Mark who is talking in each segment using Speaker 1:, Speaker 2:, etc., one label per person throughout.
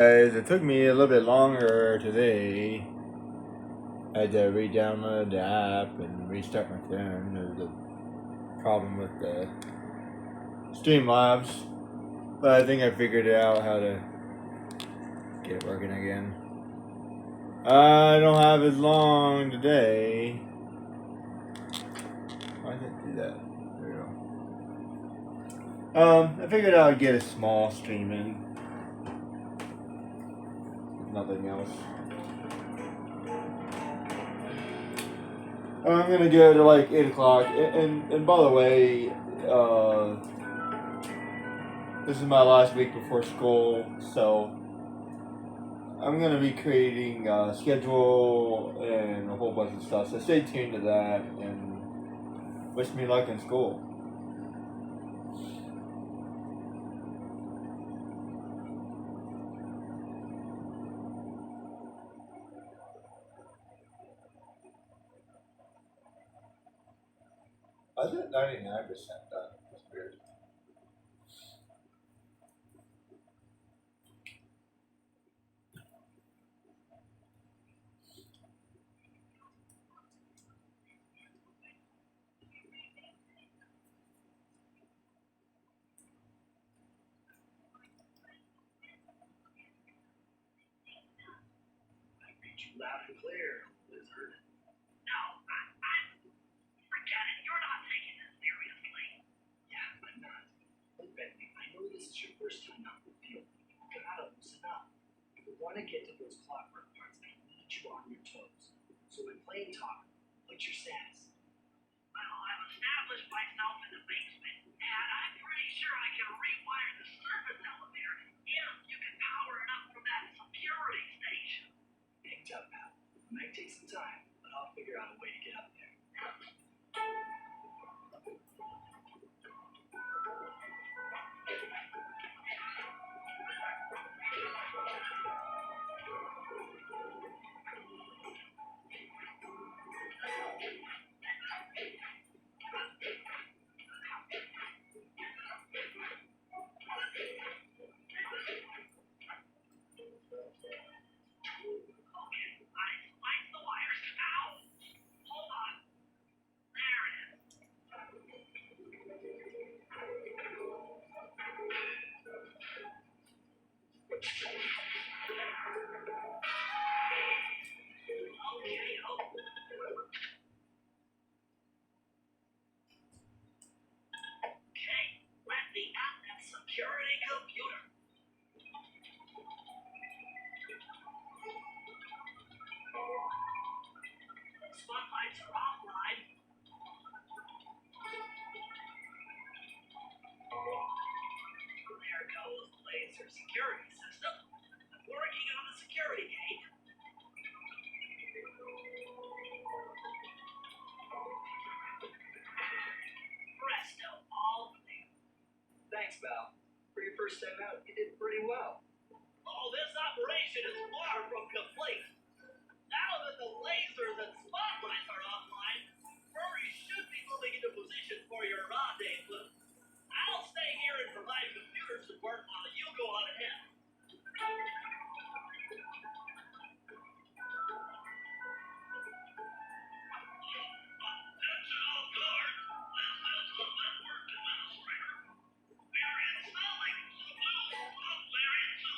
Speaker 1: Guys, it took me a little bit longer today. I had to re-download the app and restart my phone. There was a problem with the Streamlabs, but I think I figured out how to get it working again. I don't have as long today. Why did it do that? There we go. I figured I would get a small stream in. Nothing else. I'm gonna go to like 8 o'clock. And by the way, this is my last week before school, so I'm gonna be creating a schedule and a whole bunch of stuff. So stay tuned to that and wish me luck in school. I was at 99% done. That's weird.
Speaker 2: Loud and clear, lizard. No, forget it. You're not taking this seriously. Yeah, I'm not. Look, Bentley, I know this is your first time out in the field. You gotta loosen up. If we want to get to those clockwork parts, I need you on your toes. So in plain talk, what's your status? Well, I've established myself in the basement, and I'm pretty sure I can rewire the surface elevator if you can power it up from that security station. Picked up, pal. It might take some time, but I'll figure out a way to get up there. Security computer. Spotlights are offline. There goes the laser security system. Working on the security gate. Presto, all clear. Thanks, Val. For your first time out, you did pretty well. Oh, this operation is far from complete. Now that the lasers and spotlights are offline, Murray should be moving into position for your rendezvous. I'll stay here and provide computer support while you go on ahead. Attention all guards. This is the network administrator. We are installing some new software into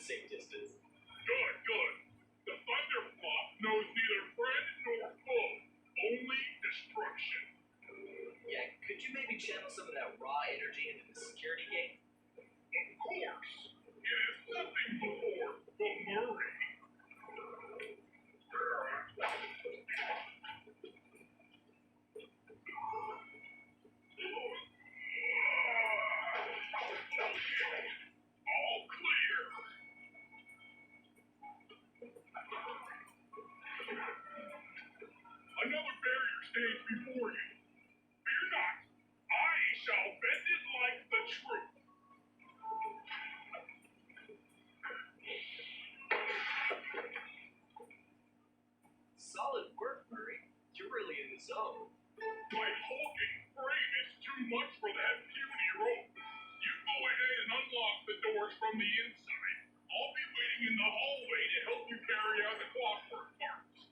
Speaker 2: a safe distance.
Speaker 3: Good, good. The Thunderfluff knows neither friend nor foe, only destruction.
Speaker 2: Yeah, could you maybe channel some of that raw energy into the security gate?
Speaker 3: Of course. It is nothing before the Murray. All clear. Another barrier stands before you. Fear not. I shall bend it like the truth.
Speaker 2: Solid work, Murray. You're really in the zone.
Speaker 3: My hulking frame is too much for that puny rope. You go ahead and unlock the doors from the inside. I'll be waiting in the hallway to help you carry out the clockwork parts.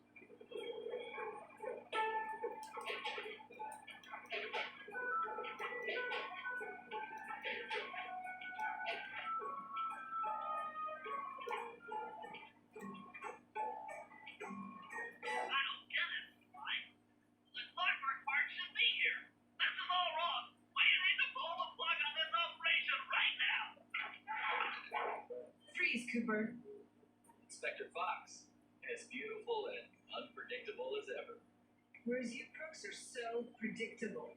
Speaker 4: I don't get it. Right? The clockwork part should be here. This is all wrong. We need to pull the plug on this operation right now.
Speaker 5: Freeze, Cooper.
Speaker 2: Inspector Fox, as beautiful and unpredictable as ever.
Speaker 5: Whereas you crooks are so predictable.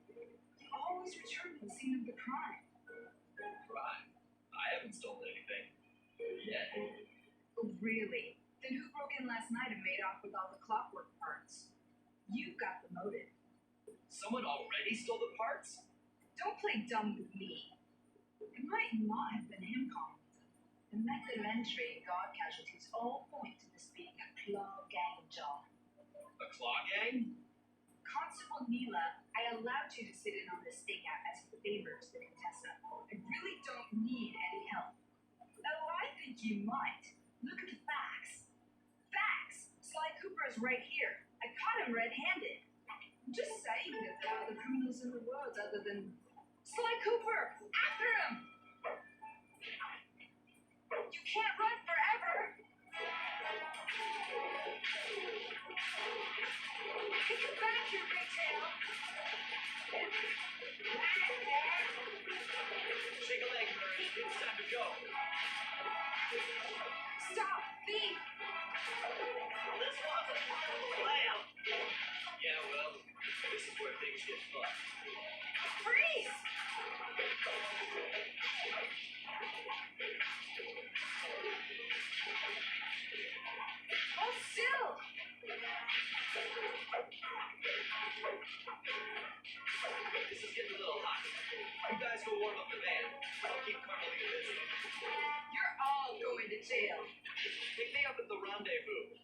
Speaker 5: You always return to the scene of the crime.
Speaker 2: Crime. I haven't stolen anything. Yet.
Speaker 5: Oh, really? Then who broke in last night and made off with all the clockwork parts? You've got the motive.
Speaker 2: Someone already stole the parts?
Speaker 5: Don't play dumb with me. It might not have been him calling. The method of entry and guard casualties all point to this being a claw gang job.
Speaker 2: A claw gang?
Speaker 5: Constable Neela, I allowed you to sit in on this stakeout as a favor to the Contessa. I really don't need any help. Oh, I think you might. Look at the facts. Facts! Sly Cooper is right here. I caught him red-handed. I'm just saying that there are other criminals in the world other than Sly Cooper! After him! You can't run forever! Take it back, your big tail!
Speaker 2: Shake a leg, Murray. It's time to go.
Speaker 5: Stop! Thief!
Speaker 4: This wasn't part of the plan.
Speaker 2: Yeah, well, this is where things get fucked.
Speaker 5: Freeze! Hold still!
Speaker 2: This is getting a little hot. You guys go warm up the van. I'll keep Carmelita busy.
Speaker 5: You're all going to jail.
Speaker 2: Pick me up at the rendezvous.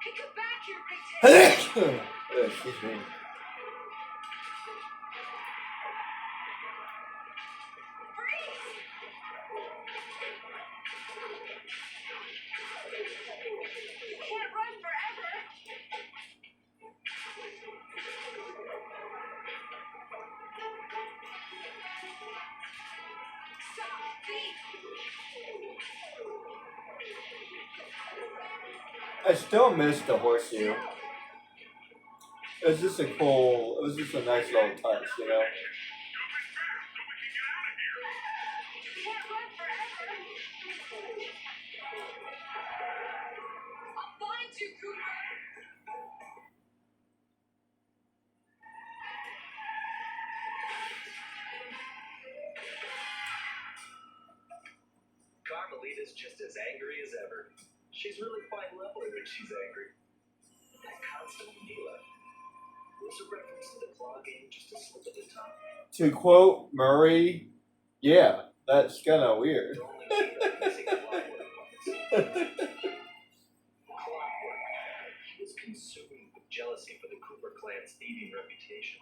Speaker 5: Pick it back, your big tail!
Speaker 1: Excuse me.
Speaker 5: Freeze! You can't run forever! Stop! Thief!
Speaker 1: I still miss the horseshoe. It was just a cool. It was just a nice little touch, you know.
Speaker 5: You can't run forever! I'll find you, Cooper!
Speaker 2: Carmelita's just as angry as ever. She's really quite lovely when she's angry. That Constable Neela. Was a reference to the claw game just a slip of the tongue?
Speaker 1: To quote Murray, yeah, that's kind of weird.
Speaker 2: The only thing that missing clockwork parts. Clockwork. He was consumed with jealousy for the Cooper clan's thieving reputation.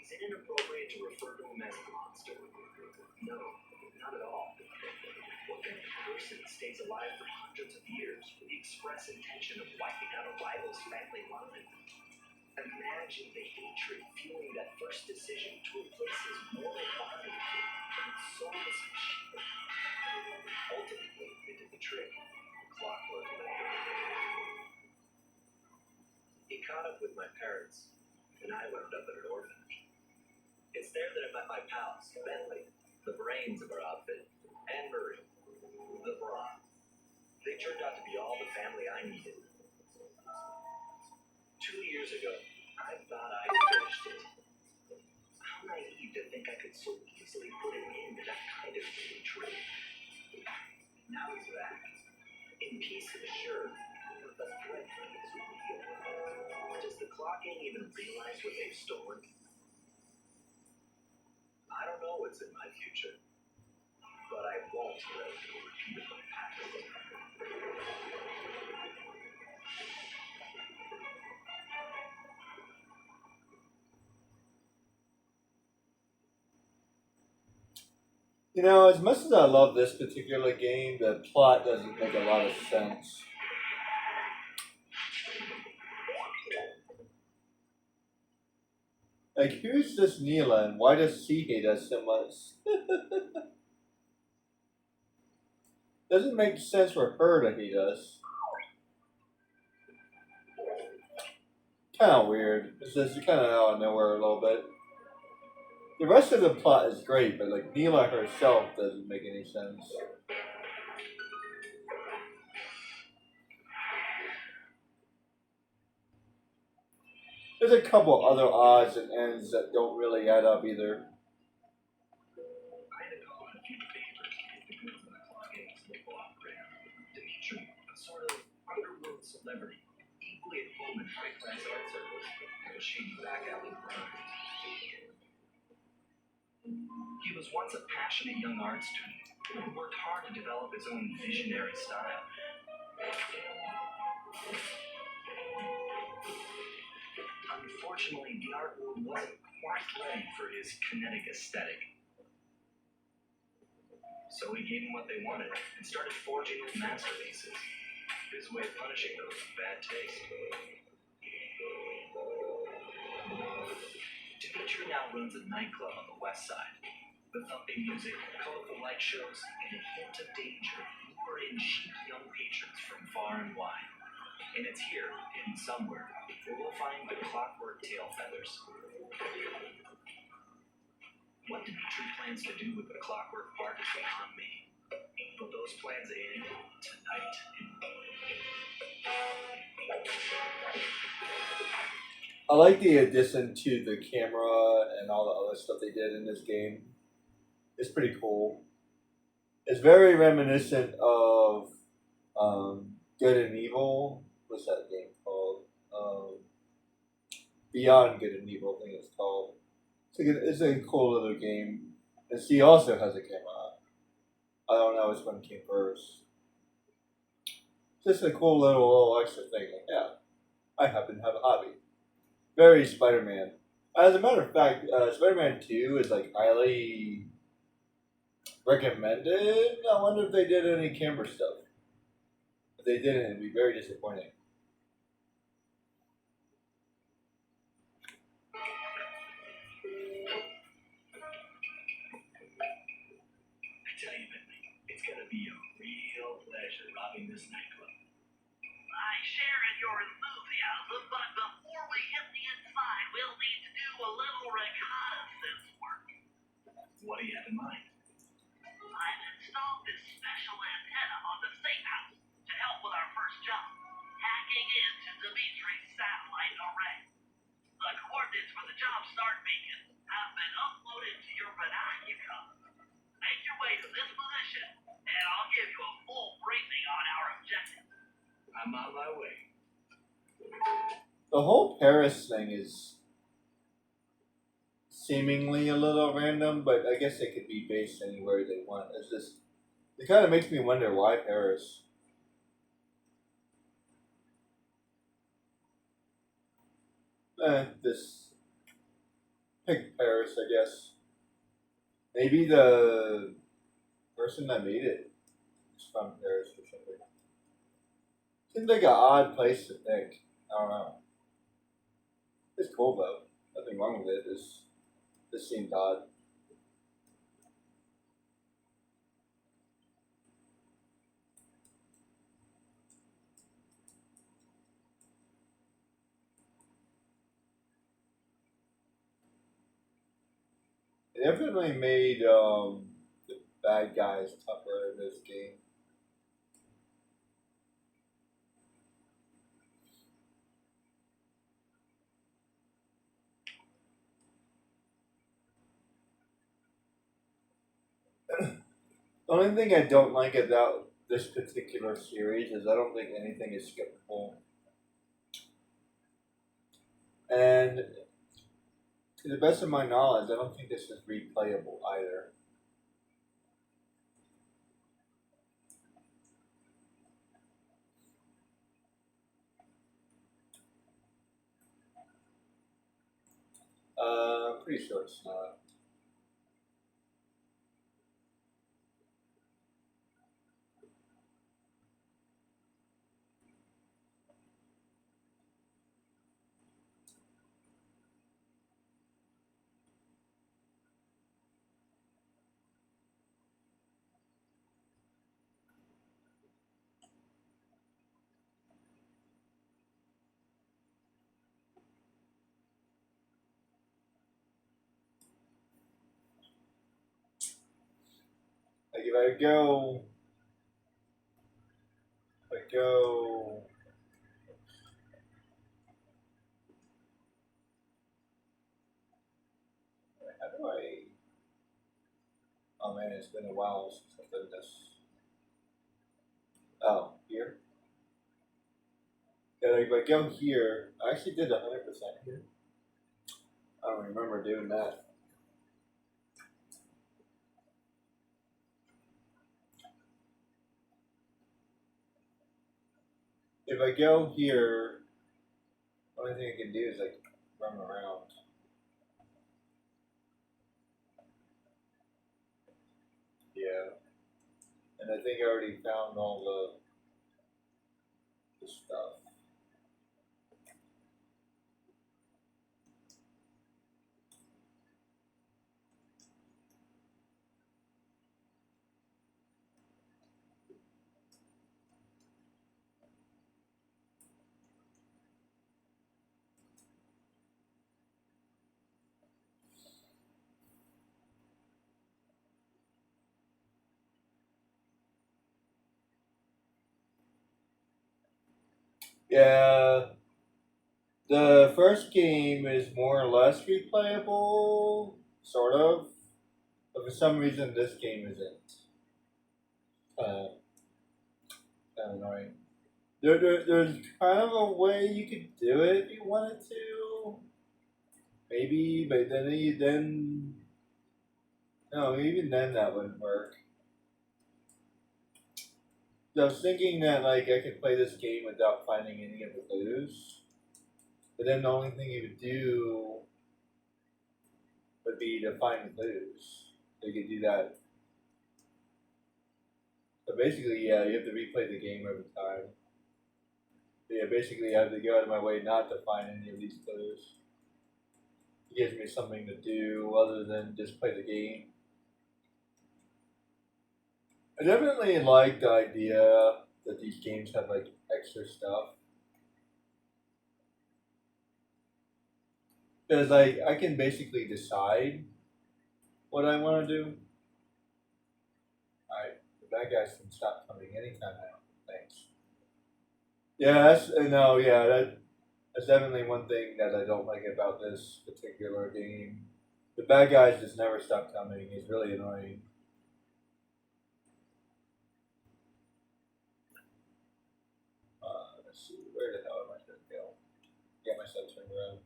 Speaker 2: Is it inappropriate to refer to him as a monster? No, not at all. What If a person stays alive for hundreds of years with the express intention of wiping out a rival's family line, imagine the hatred fueling that first decision to replace his mortal body with its soulless machine. Ultimately, it did the trick. Clockwork lab. He caught up with my parents, and I wound up at an orphanage. It's there that I met my pals, Bentley, the brains of our outfit, and Murray, the bra. They turned out to be all the family I needed. 2 years ago, I thought I finished it. How naive to think I could so easily put an end to that kind of hatred. Now he's back. In pieces, sure, but the threat is real. Does the clock ain't even realize what they've stolen? I don't know what's in my future, but I won't let it repeat my past.
Speaker 1: You know, as much as I love this particular game, the plot doesn't make a lot of sense. Like, who's this Neela and why does she hate us so much? Doesn't make sense for her to hate us. Kind of weird. It's just kind of out of nowhere a little bit. The rest of the plot is great, but like Neela herself doesn't make any sense. There's a couple other odds and ends that don't really add up either.
Speaker 2: I had to call in a few favors to get the goods on the clock games local operator. Dimitri, a sort of underworld celebrity, equally at home in high-class art circles, and a shady back alley grind. He was once a passionate young art student who worked hard to develop his own visionary style. Unfortunately, the art world wasn't quite ready for his kinetic aesthetic. So he gave them what they wanted and started forging his masterpieces. His way of punishing those with bad taste. Dimitri now runs a nightclub on the west side. The thumping music, colorful light shows, and a hint of danger lure in chic young patrons from far and wide. And it's here, hidden somewhere, where we'll find the clockwork tail feathers. What Dimitri plans to do with the clockwork part is beyond me. But those plans end tonight.
Speaker 1: I like the addition to the camera and all the other stuff they did in this game. It's pretty cool. It's very reminiscent of Good and Evil. What's that game called? Beyond Good and Evil, I think it's called. It's a cool little game. And she also has a camera. I don't know which one came first. Just a cool little extra thing. Like, yeah, I happen to have a hobby. Very Spider-Man. As a matter of fact, Spider-Man 2 is like highly recommended. I wonder if they did any camera stuff. If they didn't, it'd be very disappointing.
Speaker 2: I tell you, Bentley, it's gonna be a real pleasure robbing this nightclub.
Speaker 4: I share in your enthusiasm, but before we hit the inside, we'll need to do a little reconnaissance work.
Speaker 2: What do you have in mind?
Speaker 4: I've installed this special antenna on the safe house to help with our first jump, hacking into Dimitri's satellite array. The coordinates for the job start beacon have been uploaded to your binoculars. Make your way to this position, and I'll give you a full briefing on our objective.
Speaker 2: I'm on my way.
Speaker 1: The whole Paris thing is seemingly a little random, but I guess it could be based anywhere they want. It's just, it kind of makes me wonder why Paris. Just pick Paris, I guess. Maybe the person that made it from Paris or something. Seems like an odd place to pick. I don't know. It's cool though. Nothing wrong with it. This seemed odd. They definitely made the bad guys tougher in this game. The only thing I don't like about this particular series is I don't think anything is skippable. And to the best of my knowledge, I don't think this is replayable either. I'm pretty sure it's not. Like if I go, how do I? Oh man, it's been a while since I've done this. Oh, here. Yeah, like if I go here, I actually did 100% here. I don't remember doing that. If I go here, the only thing I can do is like run around. Yeah. And I think I already found all the stuff. Yeah. The first game is more or less replayable, sort of. But for some reason, this game isn't. Uh, kind of annoying. There's kind of a way you could do it if you wanted to. Maybe, but then no, even then that wouldn't work. So I was thinking that like I could play this game without finding any of the clues, but then the only thing you would do would be to find the clues. So you could do that. So basically, yeah, you have to replay the game every time. So yeah, basically, I have to go out of my way not to find any of these clues. It gives me something to do other than just play the game. I definitely like the idea that these games have like extra stuff. Because like I can basically decide what I want to do. Alright, the bad guys can stop coming anytime now. Thanks. Yeah, that's definitely one thing that I don't like about this particular game. The bad guys just never stop coming. It's really annoying. Let's see, where the hell am I gonna go? Get myself turned around.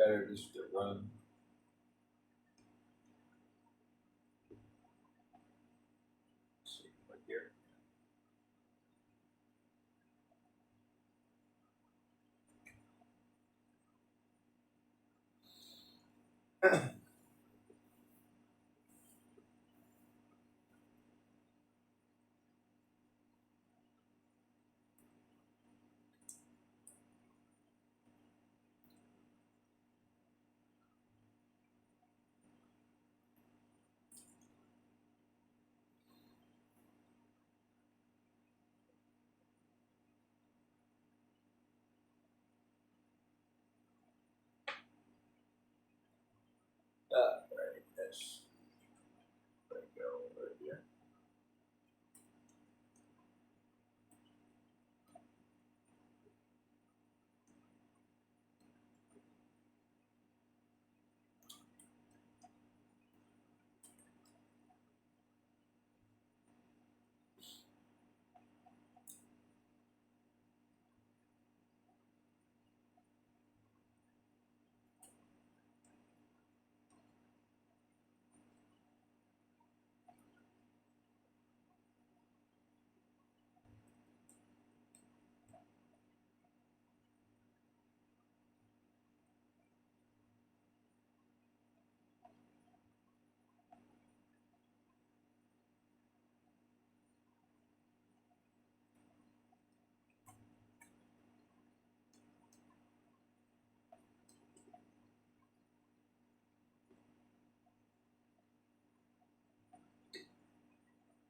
Speaker 1: better just to run. Let's see what here. Right, this. There we go over here.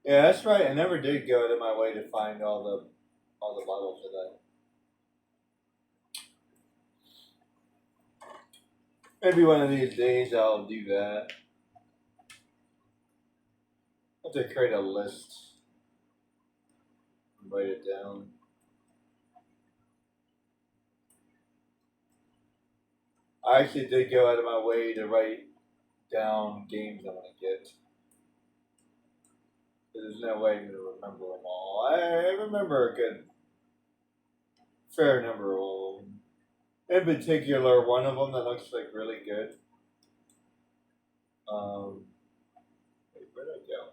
Speaker 1: Yeah, that's right. I never did go out of my way to find all the bottles of that. Maybe one of these days I'll do that. I'll have to create a list and write it down. I actually did go out of my way to write down games I want to get. There's no way I'm going to remember them all. I remember a good, fair number of them. In particular, one of them that looks like really good. Wait, where'd I go?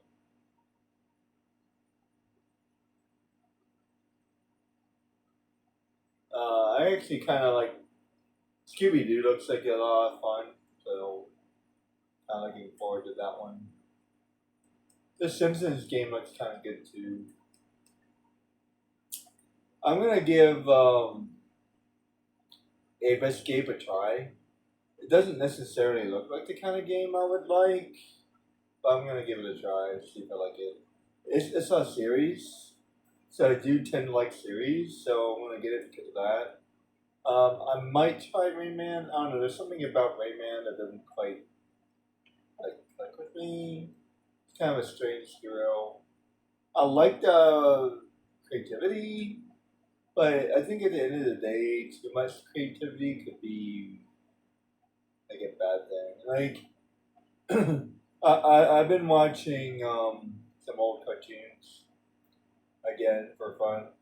Speaker 1: I actually kind of like Scooby Doo. Looks like a lot of fun, so kind of looking forward to that one. The Simpsons game looks kind of good too. I'm gonna give Ape Escape a try. It doesn't necessarily look like the kind of game I would like, but I'm gonna give it a try and see if I like it. It's a series, so I do tend to like series, so I'm gonna get it because of that. I might try Rayman. I don't know. There's something about Rayman that doesn't quite click with me. It's kind of a strange hero. I like the creativity, but I think at the end of the day, too much creativity could be like a bad thing. Like, I've been watching some old cartoons again for fun.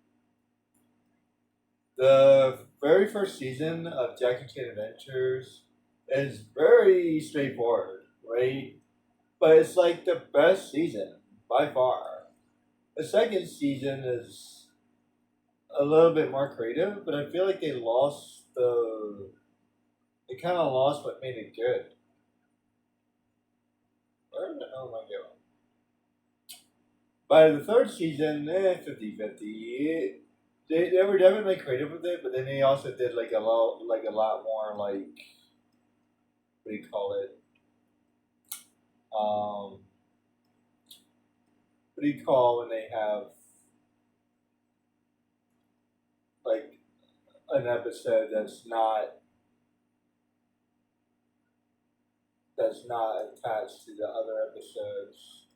Speaker 1: The very first season of Jackie Chan Adventures is very straightforward, right? But it's like the best season by far. The second season is a little bit more creative, but I feel like they kind of lost what made it good. Where the hell am I going? By the third season, 50-50. They were definitely creative with it, but then they also did like a lot more like, what do you call it? What do you call when they have like an episode that's not attached to the other episodes?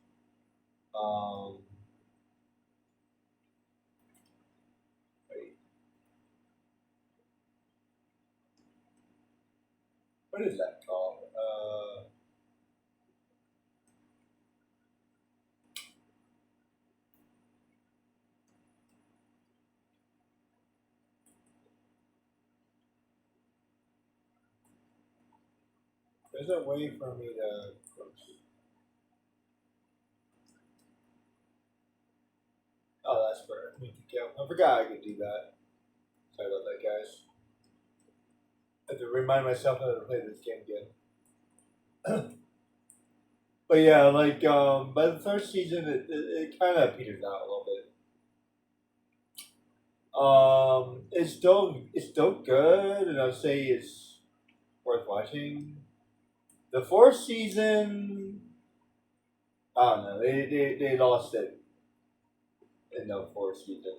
Speaker 1: Wait, what is that called? There's a way for me to. Oh, that's where I need to go. I forgot I could do that. Sorry about that, guys. I have to remind myself how to play this game again. But yeah, like by the third season, it kind of peters out a little bit. It's still good, and I'd say it's worth watching. The fourth season, I don't know. They lost it in the fourth season,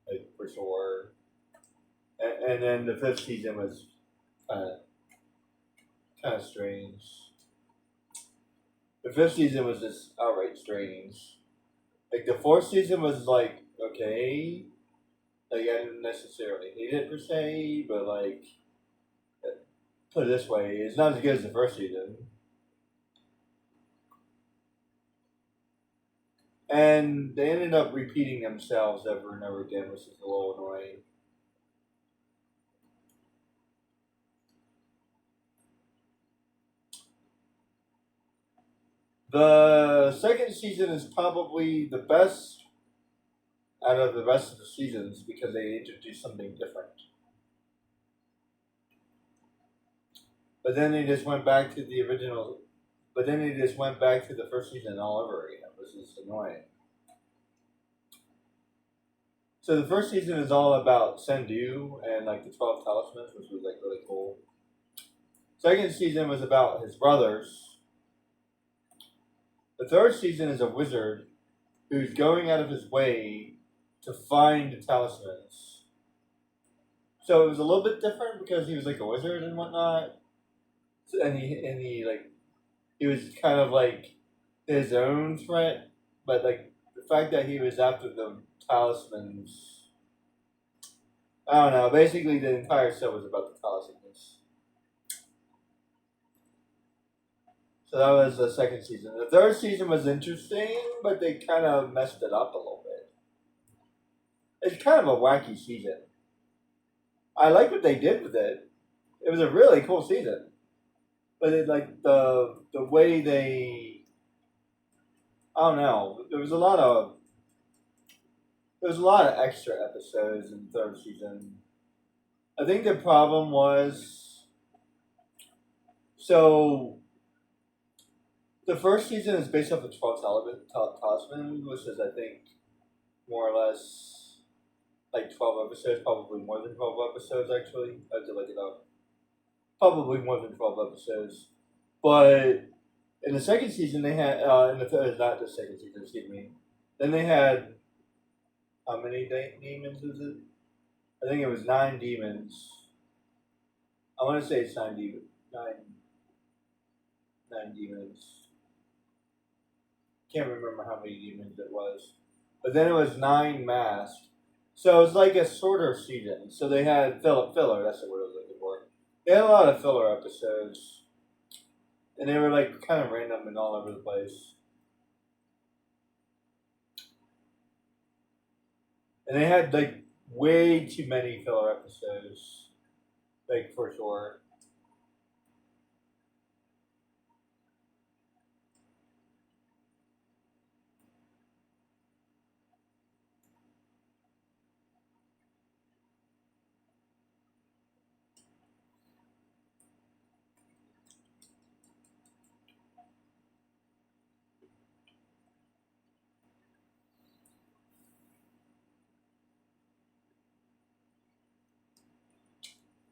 Speaker 1: like for sure. And then the fifth season was kind of strange. The fifth season was just outright strange. Like the fourth season was like okay, like I didn't necessarily hate it per se, but like put it this way, it's not as good as the first season. And they ended up repeating themselves over and over again, which is a little annoying. The second season is probably the best out of the rest of the seasons because they introduced something different. But then they just went back to the original. But then they just went back to the first season all over again, which is annoying. So the first season is all about Sendu and like the 12 talismans, which was like really cool. Second season was about his brothers. The third season is a wizard who's going out of his way to find the talismans. So it was a little bit different because he was like a wizard and whatnot. And he was kind of like his own threat, but like the fact that he was after the talismans, I don't know. Basically, the entire show was about the talismans. So that was the second season. The third season was interesting, but they kind of messed it up a little bit. It's kind of a wacky season. I like what they did with it. It was a really cool season. But it, like the way they, I don't know. There was a lot of extra episodes in the third season. I think the problem was so the first season is based off of 12 Talisman, which is I think more or less like 12 episodes, probably more than 12 episodes actually. I have to look it up. Probably more than 12 episodes. But in the second season, they had, in the third, not the second season, excuse me. Then they had, how many demons is it? I think it was 9 demons. I want to say it's 9 demons. 9 demons. Can't remember how many demons it was. But then it was 9 masked. So it was like a shorter season. So they had filler, that's the word I was looking for. They had a lot of filler episodes. And they were like kind of random and all over the place. And they had like way too many filler episodes. Like for sure.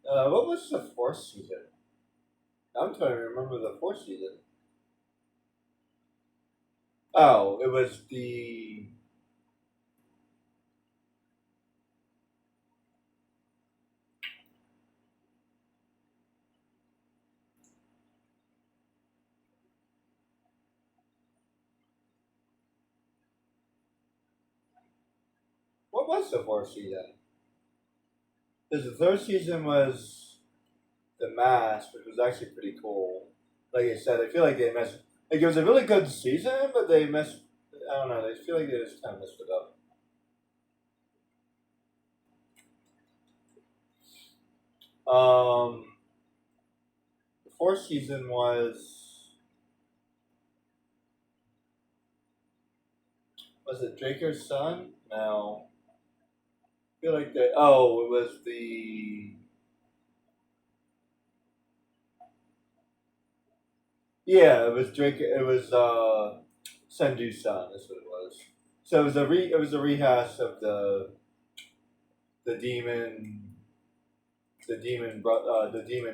Speaker 1: What was the fourth season? I'm trying to remember the fourth season. Oh, it was the. What was the fourth season? Because the third season was The Mask, which was actually pretty cool. Like I said, I feel like they messed. Like it was a really good season, but they messed. I don't know. They feel like they just kind of messed it up. The fourth season was it Draco's son? No. I feel like it was it was Draco. It was Senju's son. That's what it was. So it was a rehash of the the demon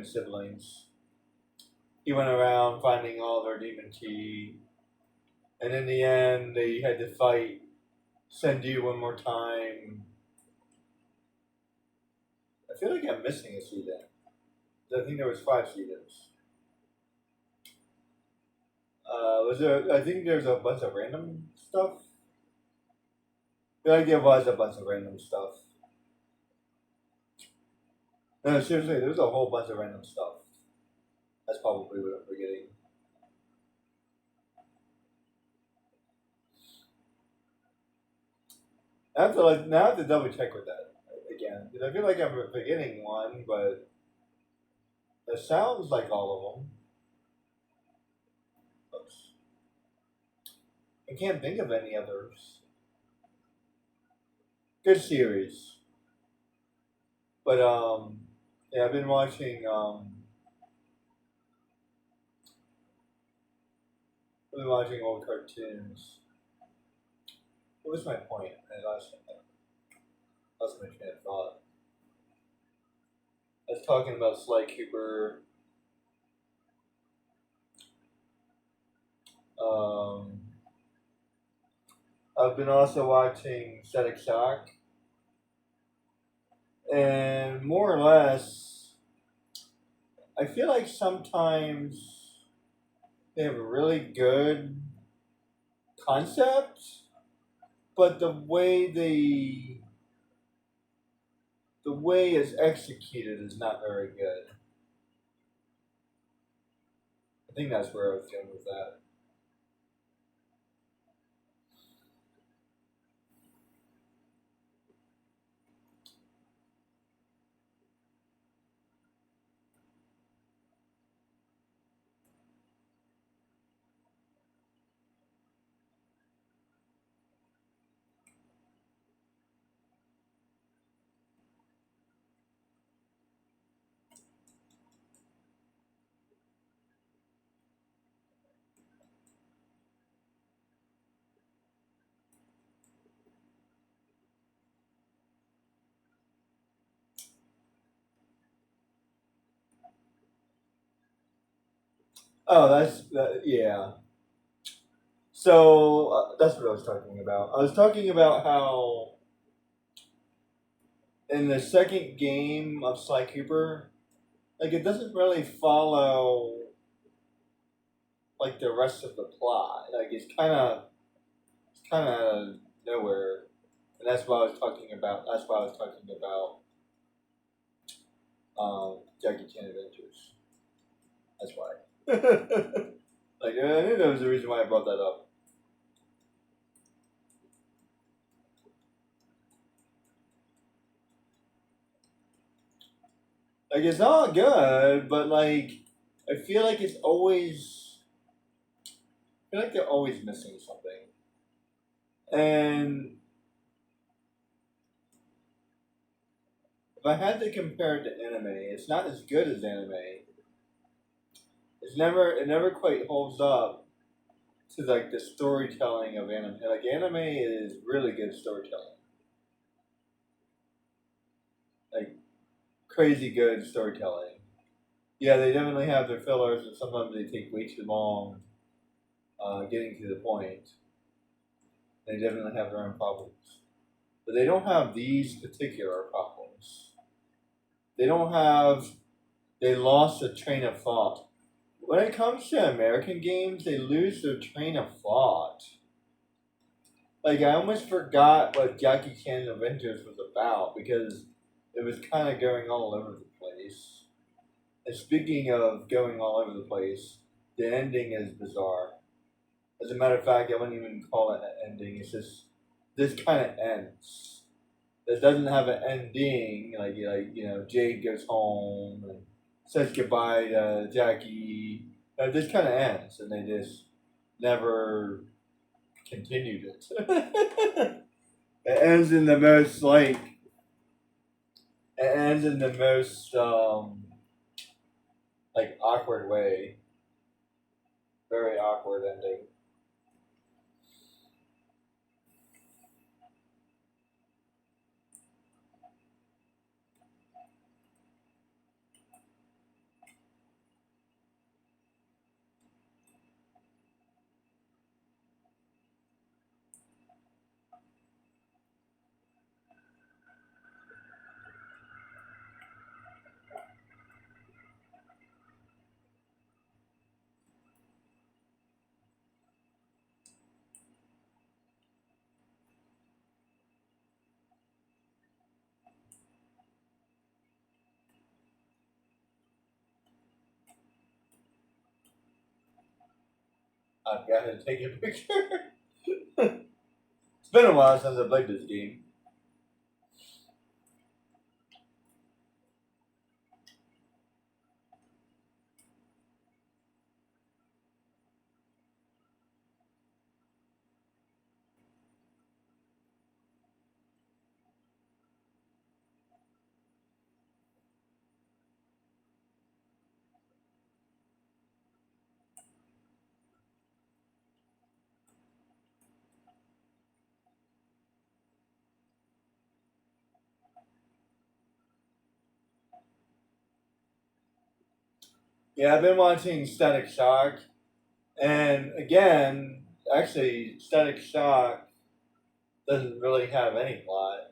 Speaker 1: siblings. He went around finding all their demon tea, and in the end, they had to fight Senju one more time. I feel like I'm missing a season. I think there was 5 seasons. Was there? I think there's a bunch of random stuff. I feel like there was a bunch of random stuff. No, seriously, there's a whole bunch of random stuff. That's probably what I'm forgetting. Now I have to double check with that again, because I feel like I'm forgetting one, but it sounds like all of them. Oops. I can't think of any others. Good series, but yeah, I've been watching old cartoons. What was my point? I lost my train of thought. I was talking about Sly Cooper. I've been also watching Static Shock. And more or less, I feel like sometimes they have a really good concept, but the way it's executed is not very good. I think that's where I was going with that. Yeah. So that's what I was talking about. I was talking about how in the second game of Sly Cooper, like it doesn't really follow like the rest of the plot. Like it's kind of out of nowhere, and that's why I was talking about. That's why I was talking about Jackie Chan Adventures. That's why. Like I knew there was a reason why I brought that up. Like it's not good, but like I feel like it's always. I feel like they're always missing something, and if I had to compare it to anime, it's not as good as anime. It never quite holds up to like the storytelling of anime. Like anime is really good storytelling. Like crazy good storytelling. Yeah, they definitely have their fillers, and sometimes they take way too long getting to the point. They definitely have their own problems, but they don't have these particular problems. They don't have. They lost a train of thought. When it comes to American games, they lose their train of thought. Like I almost forgot what Jackie Chan Adventures was about because it was kind of going all over the place. And speaking of going all over the place, the ending is bizarre. As a matter of fact, I wouldn't even call it an ending. It's just this kind of ends. It doesn't have an ending. Like Jade goes home and says goodbye to Jackie. It just kind of ends, and they just never continued it. It ends in the most like. It ends in the most like awkward way. Very awkward ending. I've got to take a picture. It's been a while since I played this game. Yeah, I've been watching Static Shock, and again, actually, Static Shock doesn't really have any plot.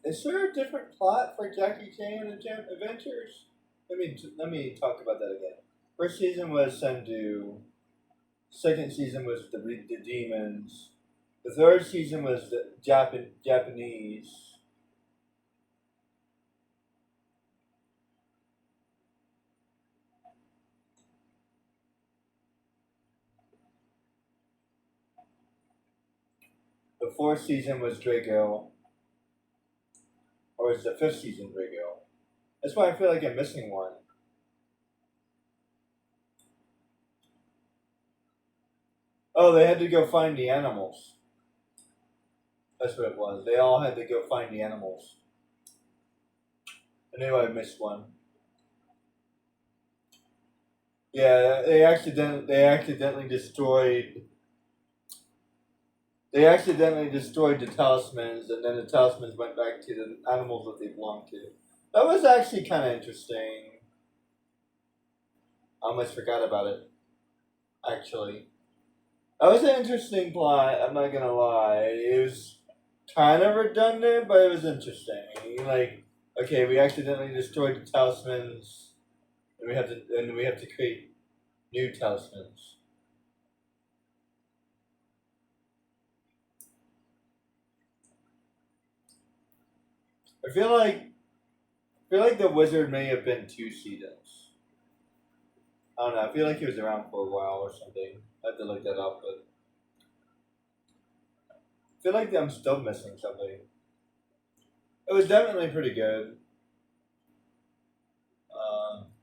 Speaker 1: Is there a different plot for Jackie Chan and Adventures? Let me talk about that again. First season was Sendu. Second season was the demons. The third season was the Japanese. The fourth season was Drago. Or is the fifth season Drago? That's why I feel like I'm missing one. Oh, they had to go find the animals. That's what it was. They all had to go find the animals. I knew I missed one. Yeah, they accidentally destroyed the talismans, and then the talismans went back to the animals that they belonged to. That was actually kind of interesting. I almost forgot about it. Actually, that was an interesting plot. I'm not gonna lie. It was kind of redundant, but it was interesting. Like, okay, we accidentally destroyed the talismans, and we have to create new talismans. I feel like the wizard may have been 2 seasons. I don't know. I feel like he was around for a while or something. I have to look that up, but I feel like I'm still missing something. It was definitely pretty good.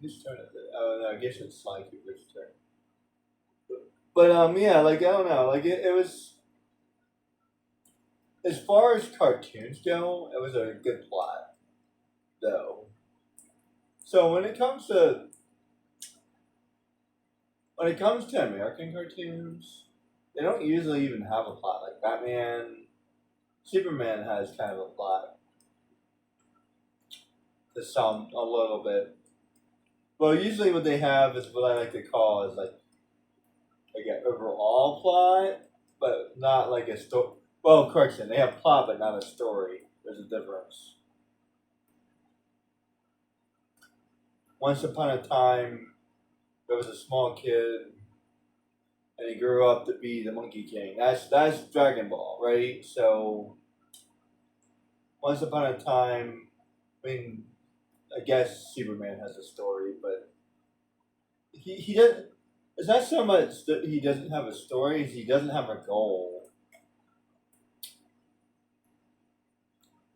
Speaker 1: Whose turn is it? Oh, no, I guess it's Sly Cooper's turn. But yeah, like I don't know, like it was. As far as cartoons go, it was a good plot, though. So when it comes to American cartoons, they don't usually even have a plot. Like Batman, Superman has kind of a plot to some a little bit. Well, usually what they have is what I like to call is like an overall plot, but not like a story. Well, correction, they have plot but not a story. There's a difference. Once upon a time, there was a small kid, and he grew up to be the Monkey King. That's Dragon Ball, right? So, once upon a time, I mean, I guess Superman has a story, but he doesn't. It's not so much that he doesn't have a story; he doesn't have a goal.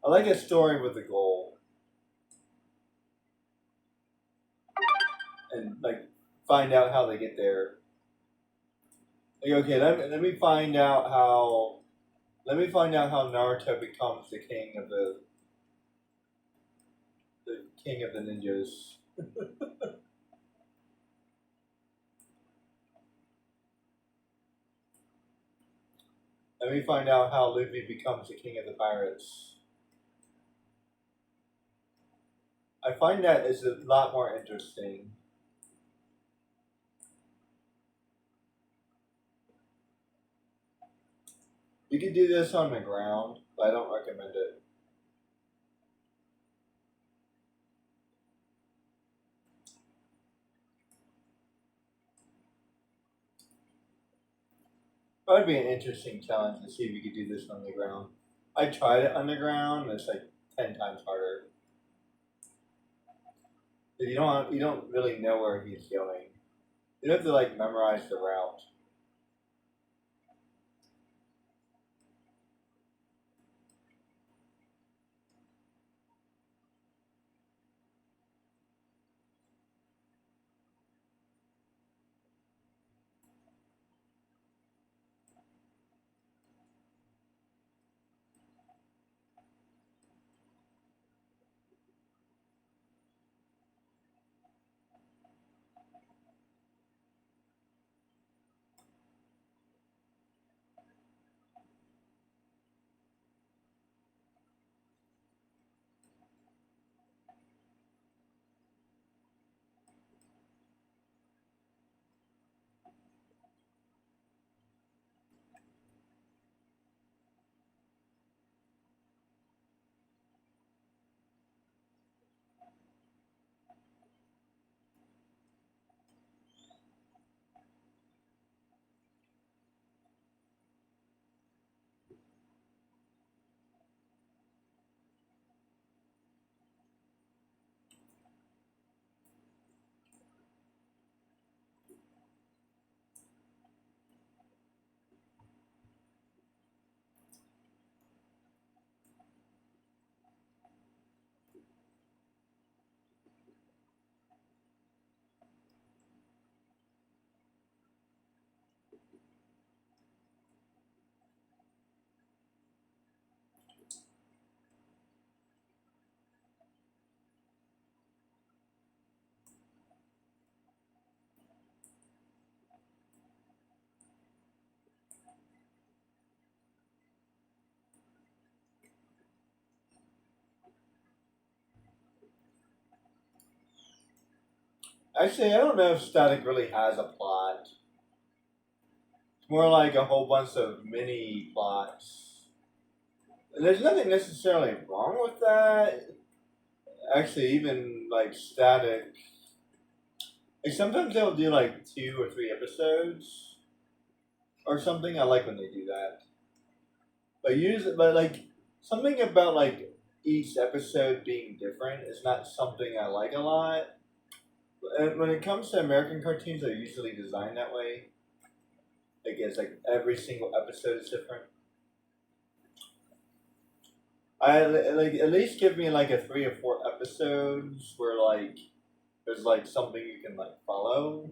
Speaker 1: I like a story with a goal. find out how they get there. Like, okay, let me find out how. Let me find out how Naruto becomes the king of the ninjas. Let me find out how Luffy becomes the king of the pirates. I find that is a lot more interesting. You could do this on the ground, but I don't recommend it. That would be an interesting challenge to see if you could do this on the ground. I tried it on the ground, and it's like 10 times harder. You don't really know where he's going. You have to like memorize the route. Actually, I don't know if Static really has a plot. It's more like a whole bunch of mini plots. And there's nothing necessarily wrong with that. Actually, even like Static, like sometimes they'll do like 2 or 3 episodes or something. I like when they do that. But like something about like each episode being different is not something I like a lot. And when it comes to American cartoons, they're usually designed that way. Like it's like every single episode is different. I like at least give me like a 3 or 4 episodes where like there's like something you can like follow.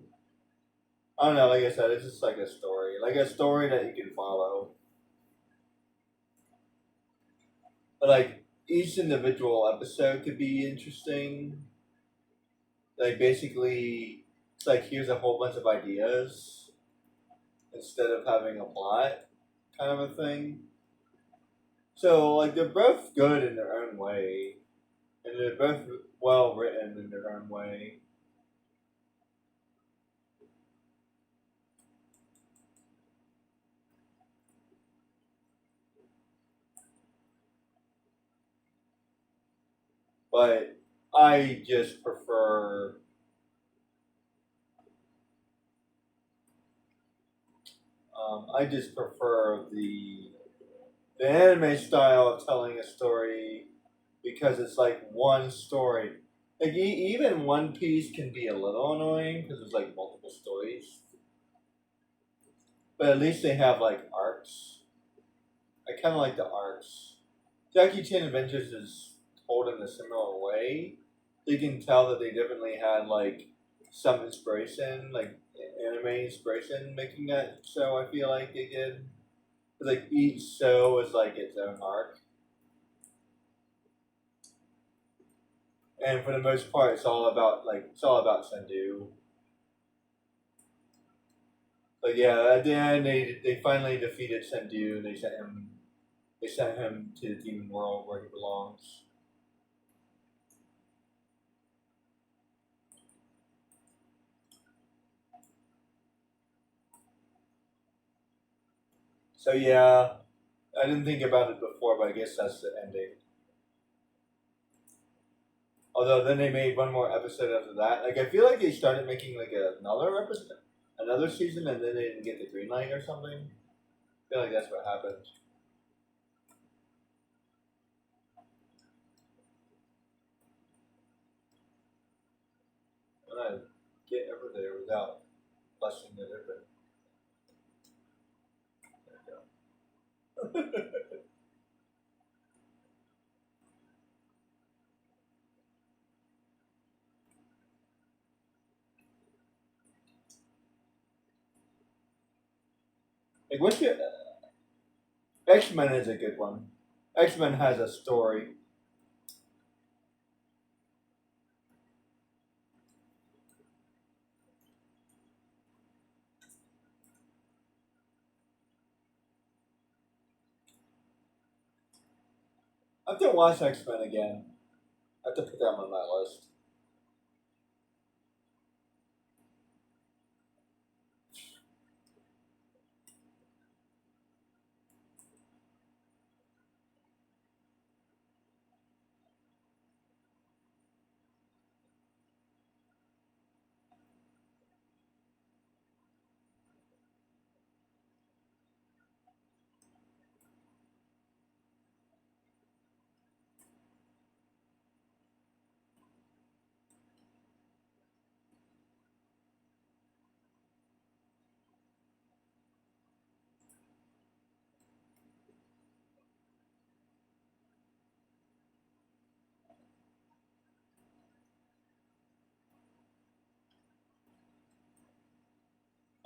Speaker 1: I don't know. Like I said, it's just like a story that you can follow. But like each individual episode could be interesting. Like basically, it's like here's a whole bunch of ideas instead of having a plot, kind of a thing. So like they're both good in their own way, and they're both well written in their own way. But I just prefer the anime style of telling a story because it's like one story. Like even One Piece can be a little annoying because there's like multiple stories, but at least they have like arcs. I kind of like the arcs. Jackie Chan Adventures is told in a similar way. You can tell that they definitely had like some inspiration, like anime inspiration, making that show. I feel like they did. 'Cause, like each show is like its own arc, and for the most part, it's all about Sendu. But yeah, at the end, they finally defeated Sendu. They sent him to the demon world where he belongs. So yeah, I didn't think about it before, but I guess that's the ending. Although then they made one more episode after that. Like I feel like they started making like another episode, another season, and then they didn't get the green light or something. I feel like that's what happened. And I get over there without busting it open. There we go. Like what's your X-Men is a good one. X-Men has a story. I have to watch X-Men again. I have to put them on my list.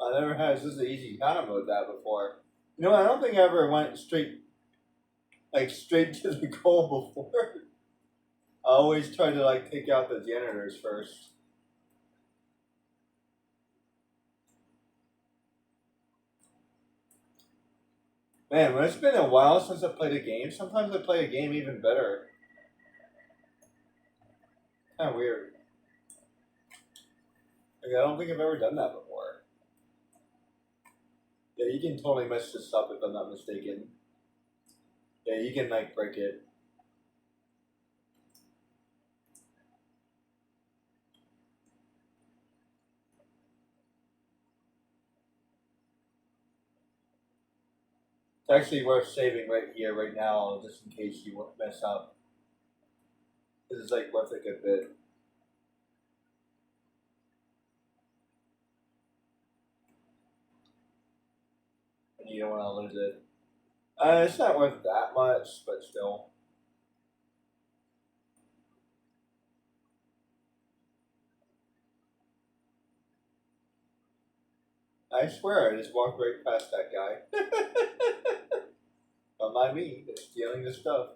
Speaker 1: I never had such an easy time with that before. You know, I don't think I ever went straight to the goal before. I always try to like take out the janitors first. Man, when it's been a while since I played a game, sometimes I play a game even better. Kind of weird. Like, I don't think I've ever done that before. Yeah, you can totally mess this up if I'm not mistaken. Yeah, you can like break it. It's actually worth saving right here, right now, just in case you mess up. This is like worth a good bit. And you don't want to lose it. It's not worth that much, but still. I swear, I just walked right past that guy. Don't mind me, they're stealing the stuff.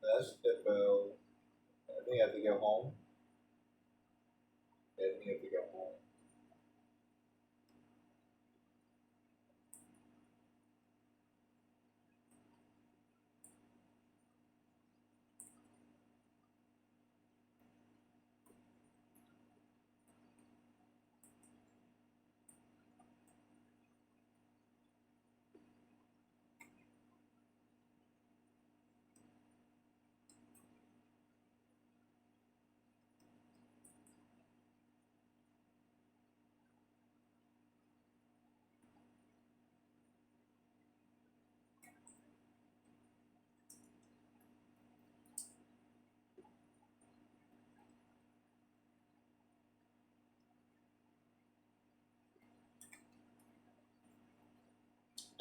Speaker 1: That's Hippo. I think I have to go home. Yeah, I think I have to go home.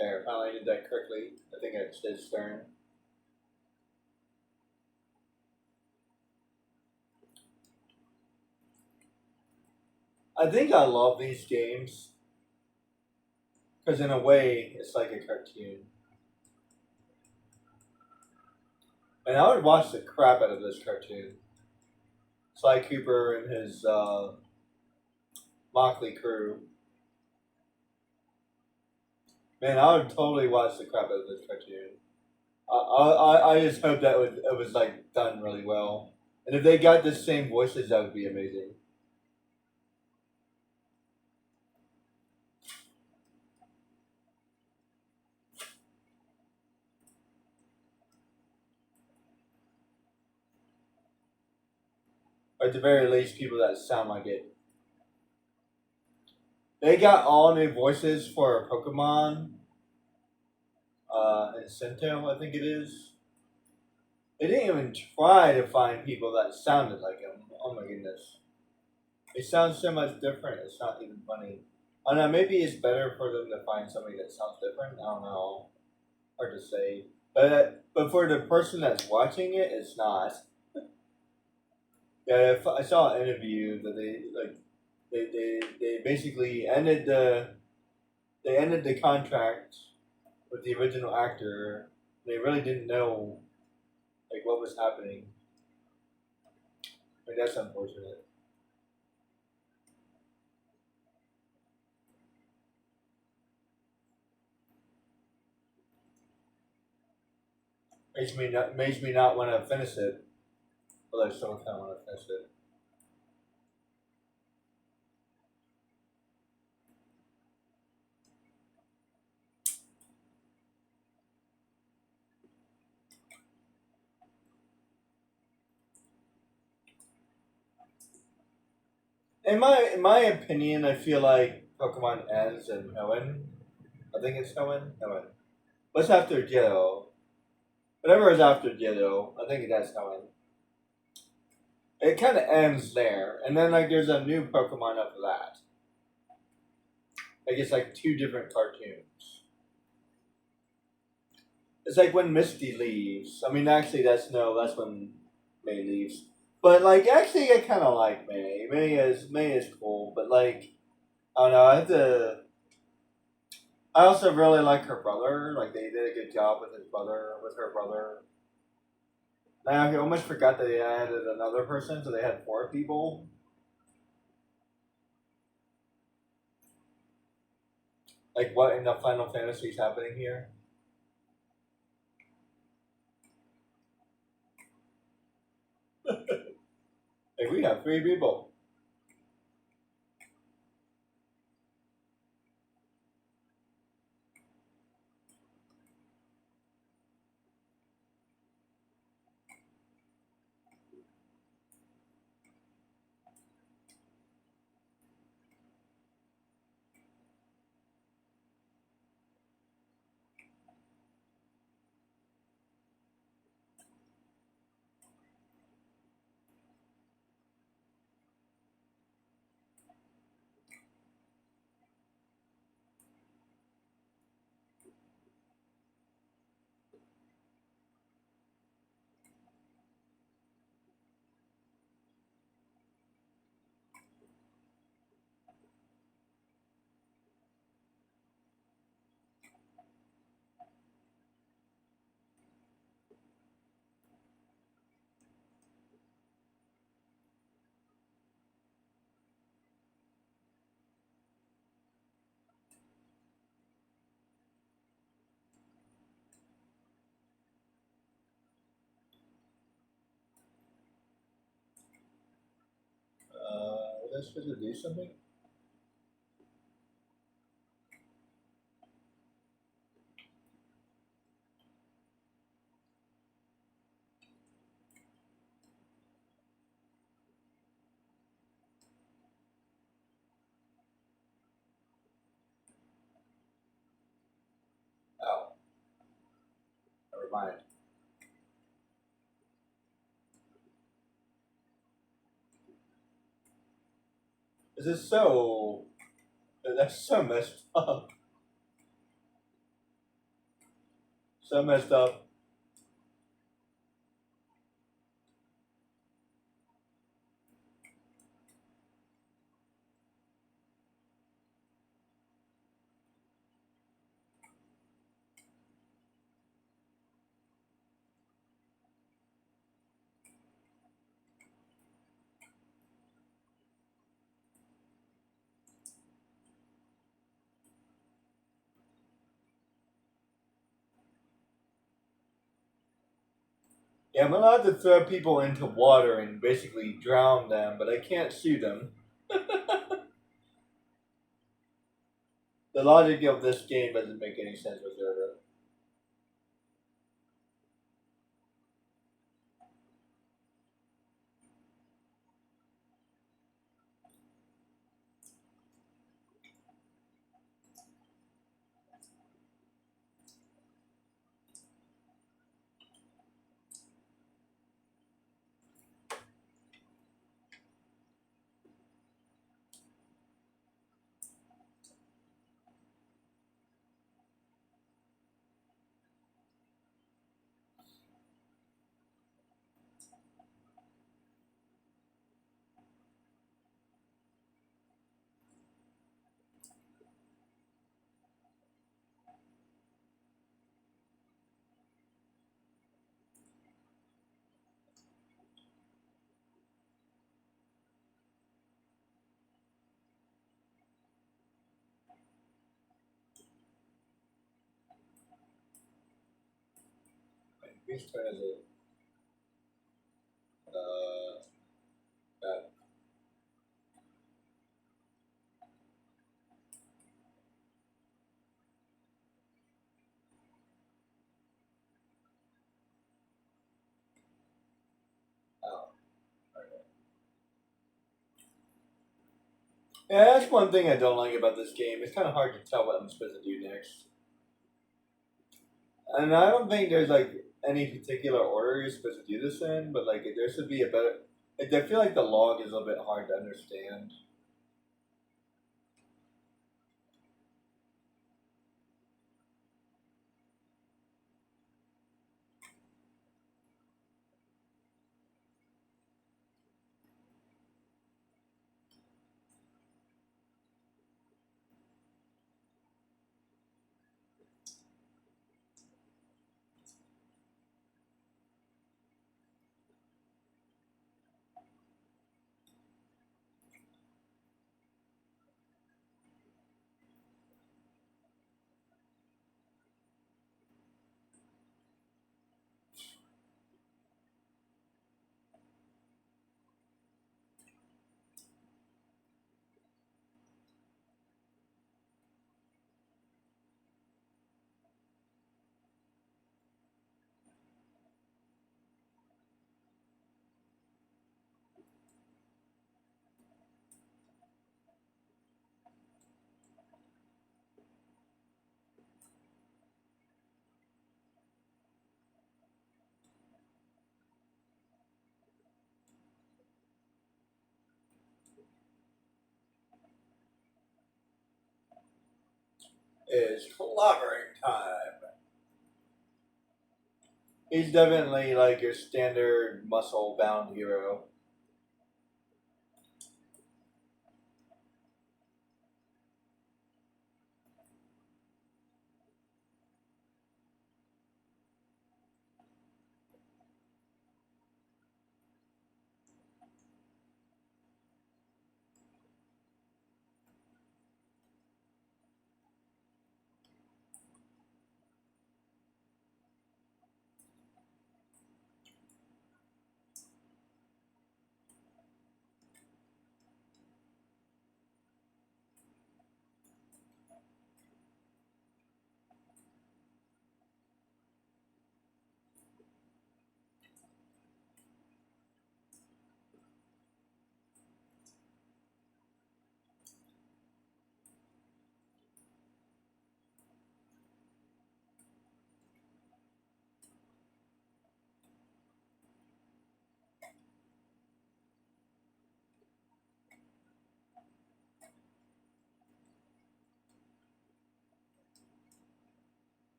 Speaker 1: There, finally did that correctly. I think it says Stern. I think I love these games because in a way it's like a cartoon. And I would watch the crap out of this cartoon. Sly Cooper and his Motley crew. Man, I would totally watch the crap out of this cartoon. I just hope that it was like done really well. And if they got the same voices, that would be amazing. Or at the very least, people that sound like it. They got all new voices for Pokemon and Sinnoh, I think it is. They didn't even try to find people that sounded like him. Oh my goodness. They sound so much different, it's not even funny. I don't know, maybe it's better for them to find somebody that sounds different. I don't know. Hard to say. But for the person that's watching it, it's not. Yeah, I saw an interview that they basically ended the contract with the original actor. They really didn't know like what was happening. I mean, that's unfortunate. Makes me not want to finish it, but I still kind of want to finish it. In my opinion, I feel like Pokemon ends in Hoenn. I think it's Hoenn. Hoenn. What's after Johto? Whatever is after Johto, I think that's Hoenn. It kind of ends there, and then like there's a new Pokemon after that. Like it's like two different cartoons. It's like when Misty leaves. I mean, actually, that's when May leaves. But like, actually, I kind of like May. May is cool, but like, I don't know. I have to. I also really like her brother. Like they did a good job with her brother. I almost forgot that they added another person, so they had 4 people. Like what in the Final Fantasy is happening here? Like we have 3 people. Was I supposed to do something? Oh, never mind. This is so. That's so messed up. So messed up. Yeah, I'm allowed to throw people into water and basically drown them, but I can't sue them. The logic of this game doesn't make any sense whatsoever. Whose turn is it? That. Oh. Okay. Yeah, that's one thing I don't like about this game. It's kind of hard to tell what I'm supposed to do next. And I don't think there's like any particular order you're supposed to do this in, but like there should be a better. Like, I feel like the log is a little bit hard to understand. It's clobbering time. He's definitely like your standard muscle bound hero.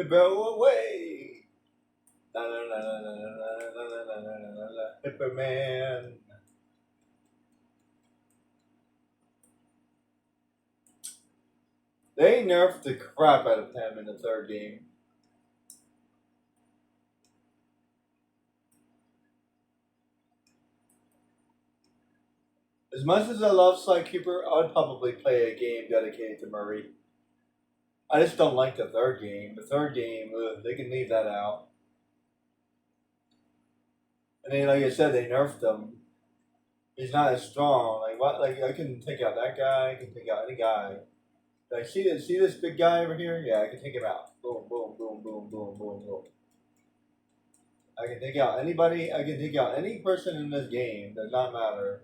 Speaker 1: Go away. La, la, la, la, la, la, la, la, la, la, la, la, Hyperman. They nerfed the crap out of him in the third game. As much as I love Sly Cooper, I would probably play a game dedicated to Murray. I just don't like the third game. The third game, they can leave that out. And then, like I said, they nerfed him. He's not as strong. Like what? Like I can take out that guy. I can take out any guy. Like see this big guy over here? Yeah, I can take him out. Boom, boom, boom, boom, boom, boom, boom. I can take out anybody. I can take out any person in this game. Does not matter,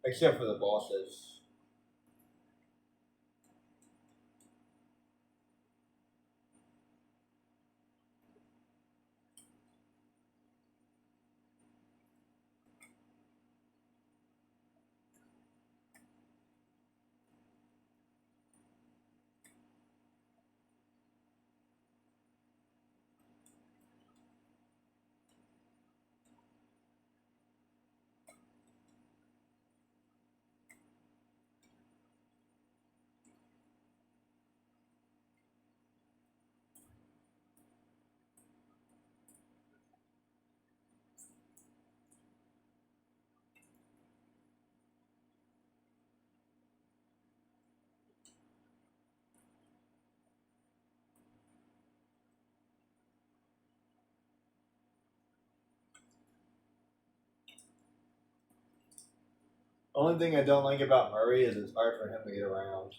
Speaker 1: except for the bosses. Only thing I don't like about Murray is it's hard for him to get around.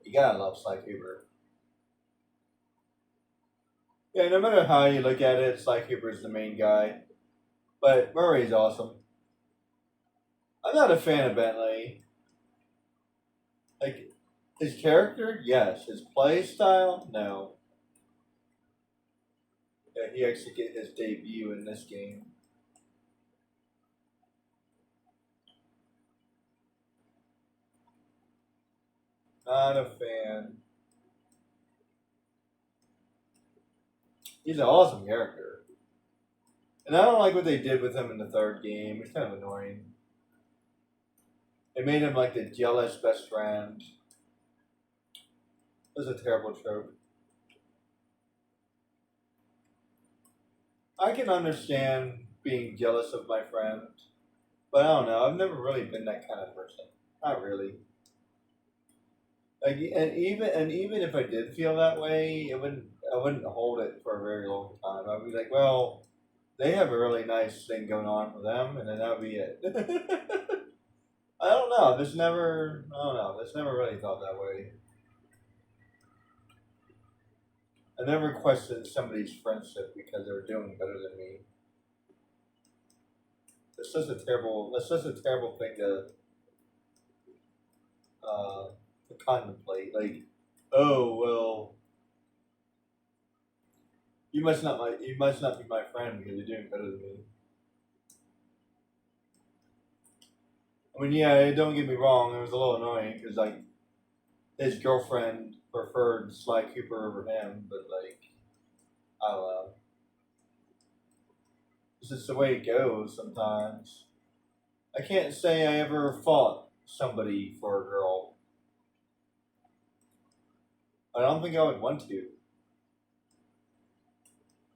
Speaker 1: You gotta love Sly Cooper. Yeah, no matter how you look at it, Sly Cooper's the main guy. But Murray's awesome. I'm not a fan of Bentley. Like, his character, yes. His play style, no. Yeah, he actually get his debut in this game. Not a fan. He's an awesome character. And I don't like what they did with him in the third game. It's kind of annoying. They made him like the jealous best friend. It was a terrible trope. I can understand being jealous of my friend, but I don't know. I've never really been that kind of person. Not really. Like, and even if I did feel that way, I wouldn't hold it for a very long time. I'd be like, well, they have a really nice thing going on for them, and then that would be it. I don't know. I don't know. Just never really thought that way. I never questioned somebody's friendship because they were doing better than me. That's such a terrible thing to contemplate. Like, oh well, you must not be my friend because you're doing better than me. I mean, yeah, don't get me wrong. It was a little annoying because like his girlfriend preferred Sly Cooper over him, but like I don't know. It's just the way it goes sometimes. I can't say I ever fought somebody for a girl. I don't think I would want to.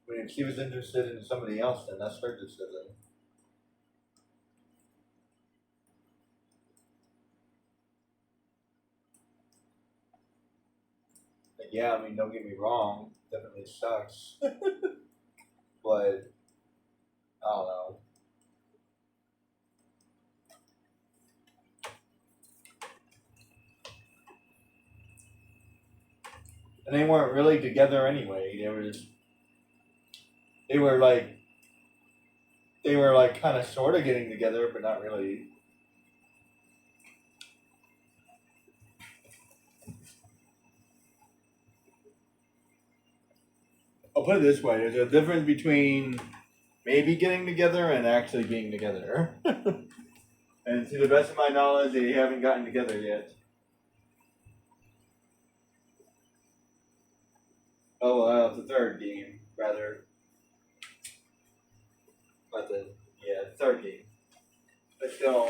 Speaker 1: I mean, if she was interested in somebody else, then that's her decision. Like, yeah, I mean, don't get me wrong, it definitely sucks. But I don't know. And they weren't really together anyway. They were like kind of sort of getting together, but not really. I'll put it this way: there's a difference between maybe getting together and actually being together. And to the best of my knowledge, they haven't gotten together yet. Oh well, it's the third game, rather. But third game. But still,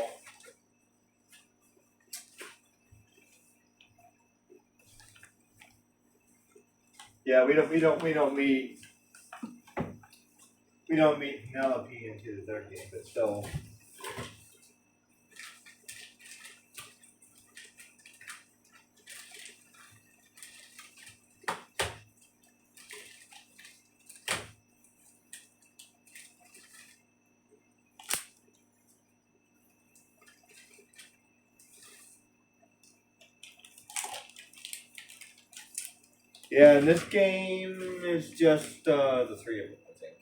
Speaker 1: yeah, we don't meet Penelope into the third game, but still. Yeah, and this game is just the three of them, I think.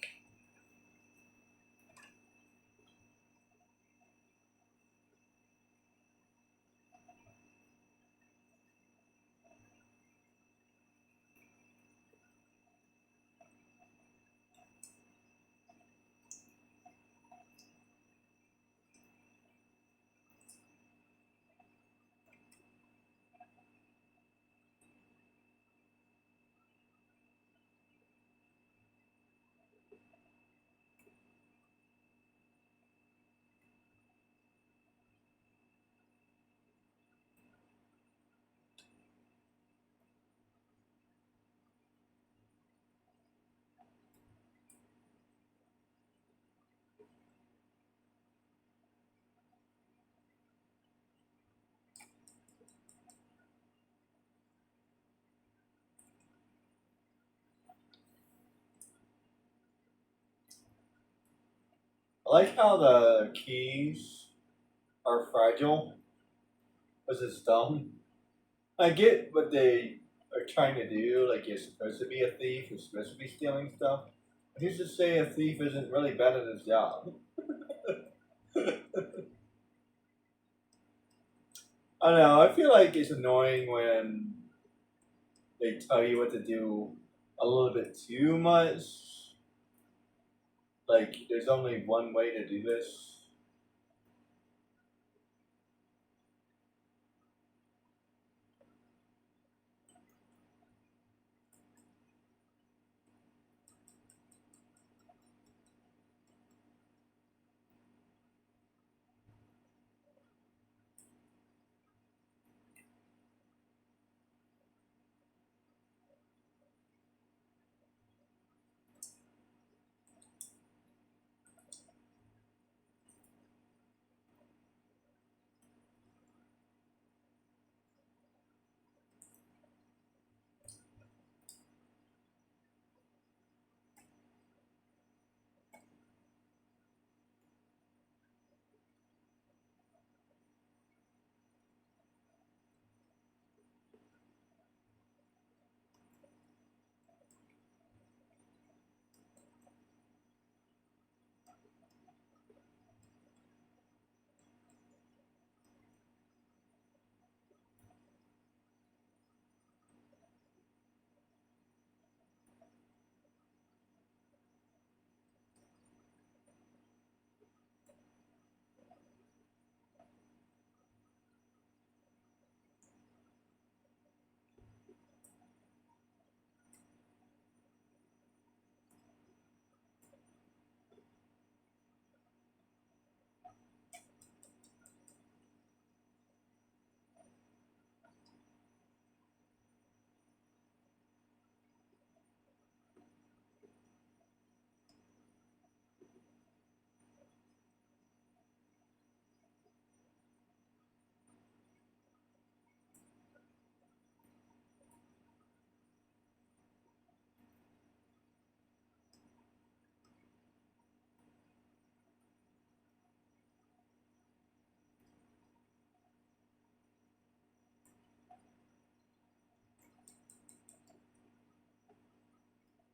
Speaker 1: I like how the keys are fragile. Because it's dumb. I get what they are trying to do. Like, you're supposed to be a thief, you're supposed to be stealing stuff. But who's to say a thief isn't really bad at his job? I don't know. I feel like it's annoying when they tell you what to do a little bit too much. Like, there's only one way to do this.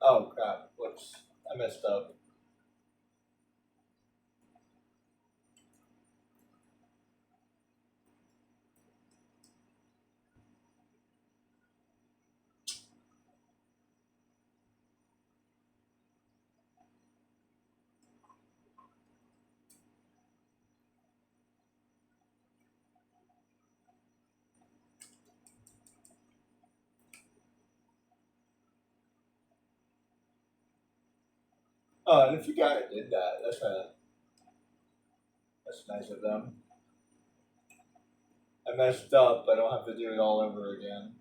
Speaker 1: Oh crap! Whoops! I messed up. Oh, and if you guys did that, that's nice of them. I messed up. I don't have to do it all over again.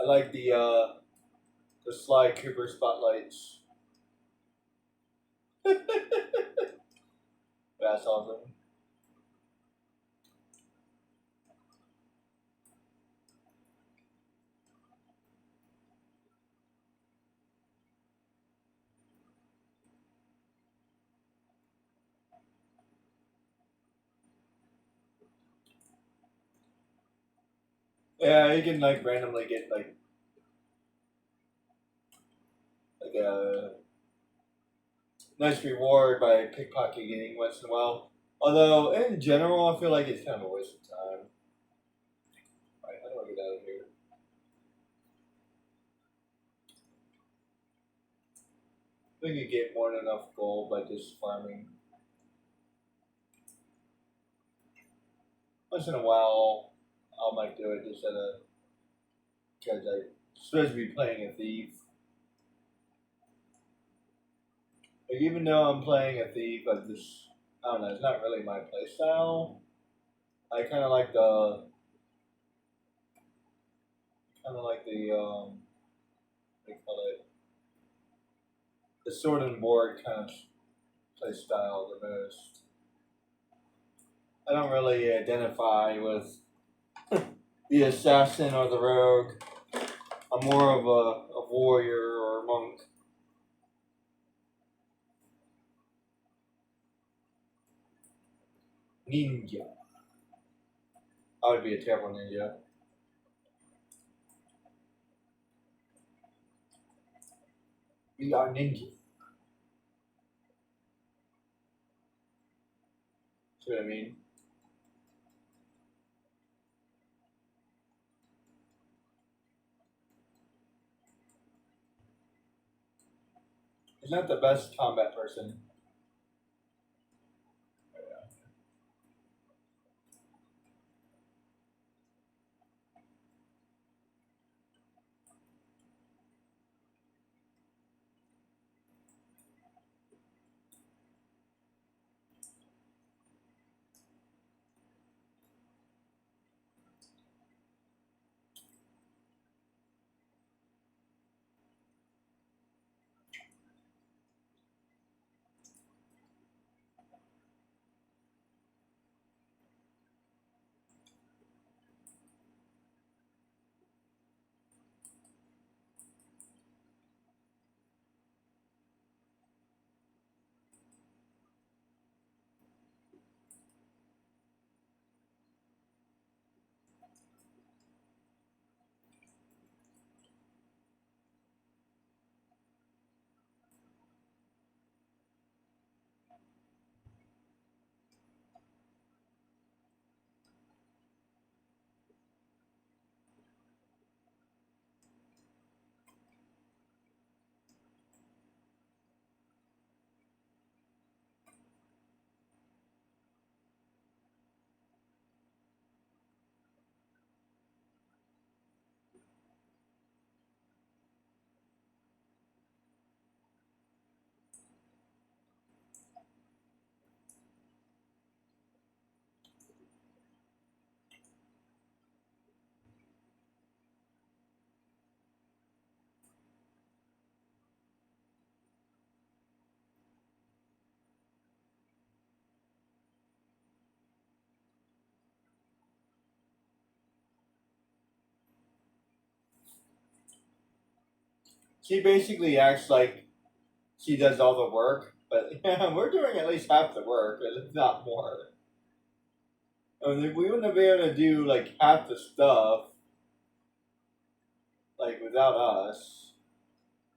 Speaker 1: I like the Sly Cooper spotlights. That's awesome. Yeah, you can like randomly get like a nice reward by pickpocketing once in a while. Although in general, I feel like it's kind of a waste of time. Alright, how do I get out of here? I think you get more than enough gold by just farming. Once in a while, I might do it just because I'm supposed to be playing a thief. Like even though I'm playing a thief, I don't know. It's not really my playstyle. I kind of like what do you call it, the sword and board kind of playstyle the most. I don't really identify with the assassin or the rogue. I'm more of a warrior or a monk. Ninja. I would be a terrible ninja. We are ninjas. See what I mean? He's not the best combat person. She basically acts like she does all the work, but we're doing at least half the work, if not more. I mean, we wouldn't be able to do like half the stuff like without us.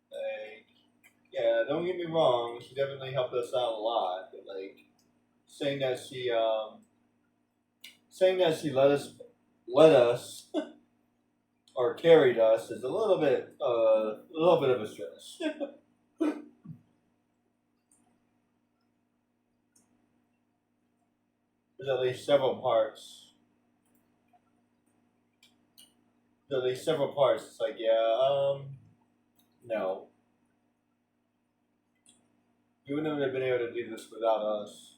Speaker 1: Like, yeah, don't get me wrong, she definitely helped us out a lot, but like saying that she let us or carried us is a little bit of a stretch. There's at least several parts. It's like, yeah, no. You wouldn't have been able to do this without us.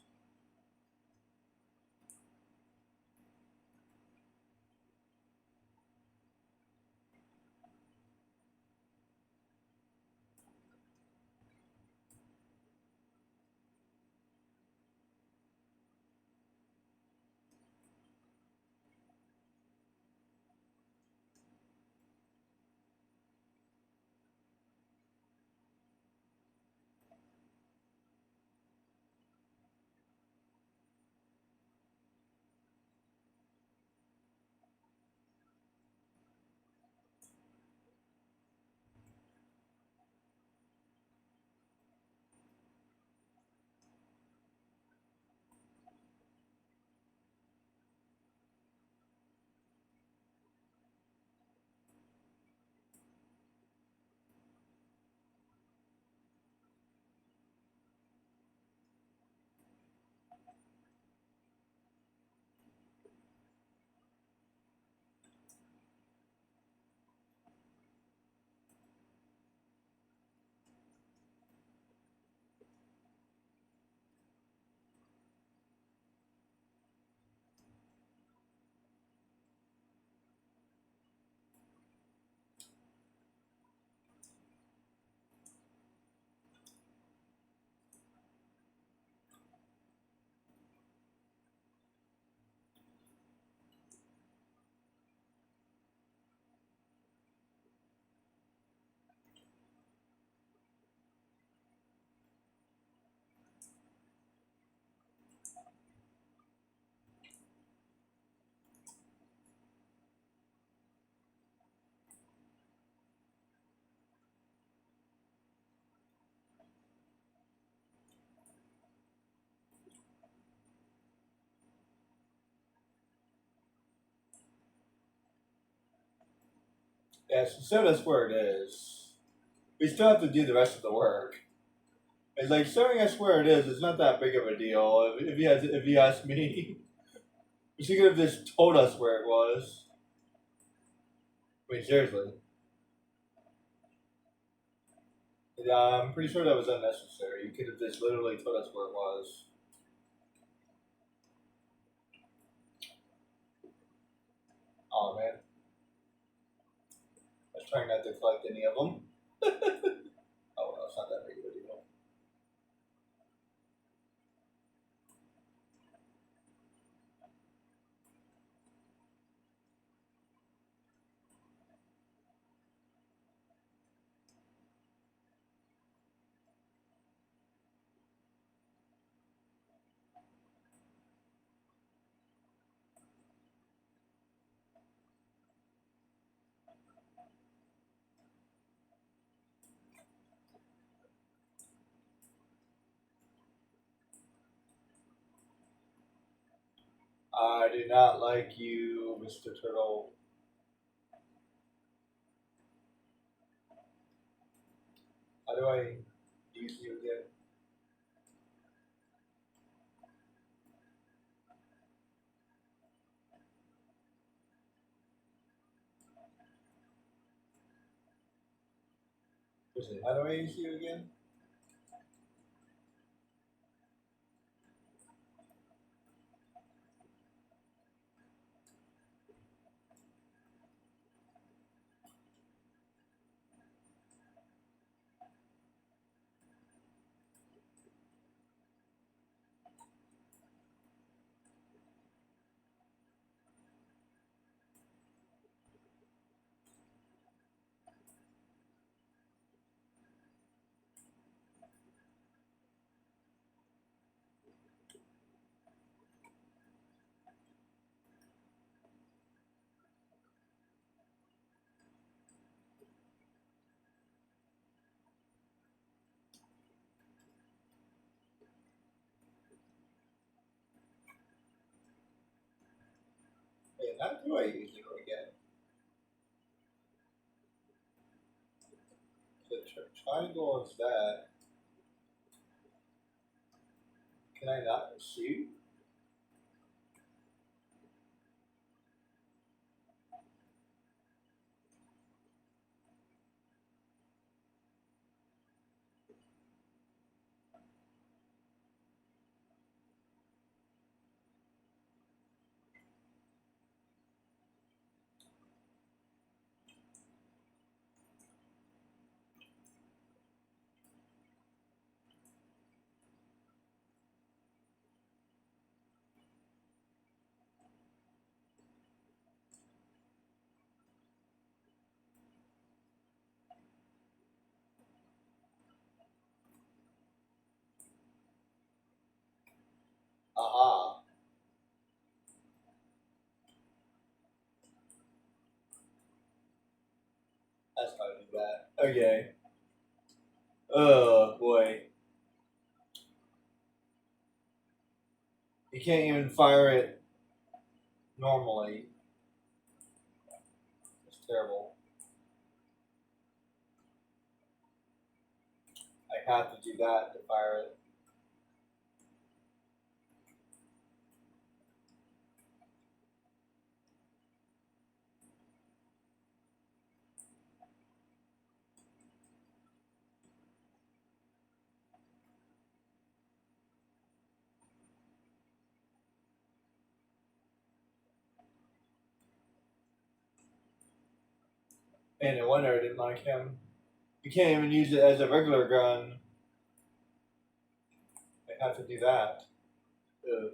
Speaker 1: Yes, so that's where it is. We still have to do the rest of the work. It's like showing us where it is. It's not that big of a deal. If you ask me, she could have just told us where it was. I mean, seriously. Yeah, I'm pretty sure that was unnecessary. You could have just literally told us where it was. Oh man, I was trying not to collect any of them. Oh well, it's not that big of a deal. I do not like you, Mr. Turtle. How do I use you again? How do I use you again? Wait, how do I use you again? The triangle is that. Can I not shoot? Aha. That's how to do that. Okay. Oh boy. You can't even fire it normally. It's terrible. I have to do that to fire it. And no wonder I didn't like him. You can't even use it as a regular gun. I have to do that. Ugh.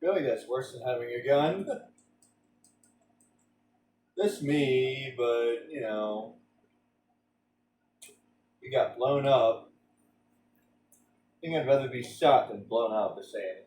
Speaker 1: feel like that's worse than having a gun. That's me, but you know, you got blown up. I think I'd rather be shot than blown up, just saying.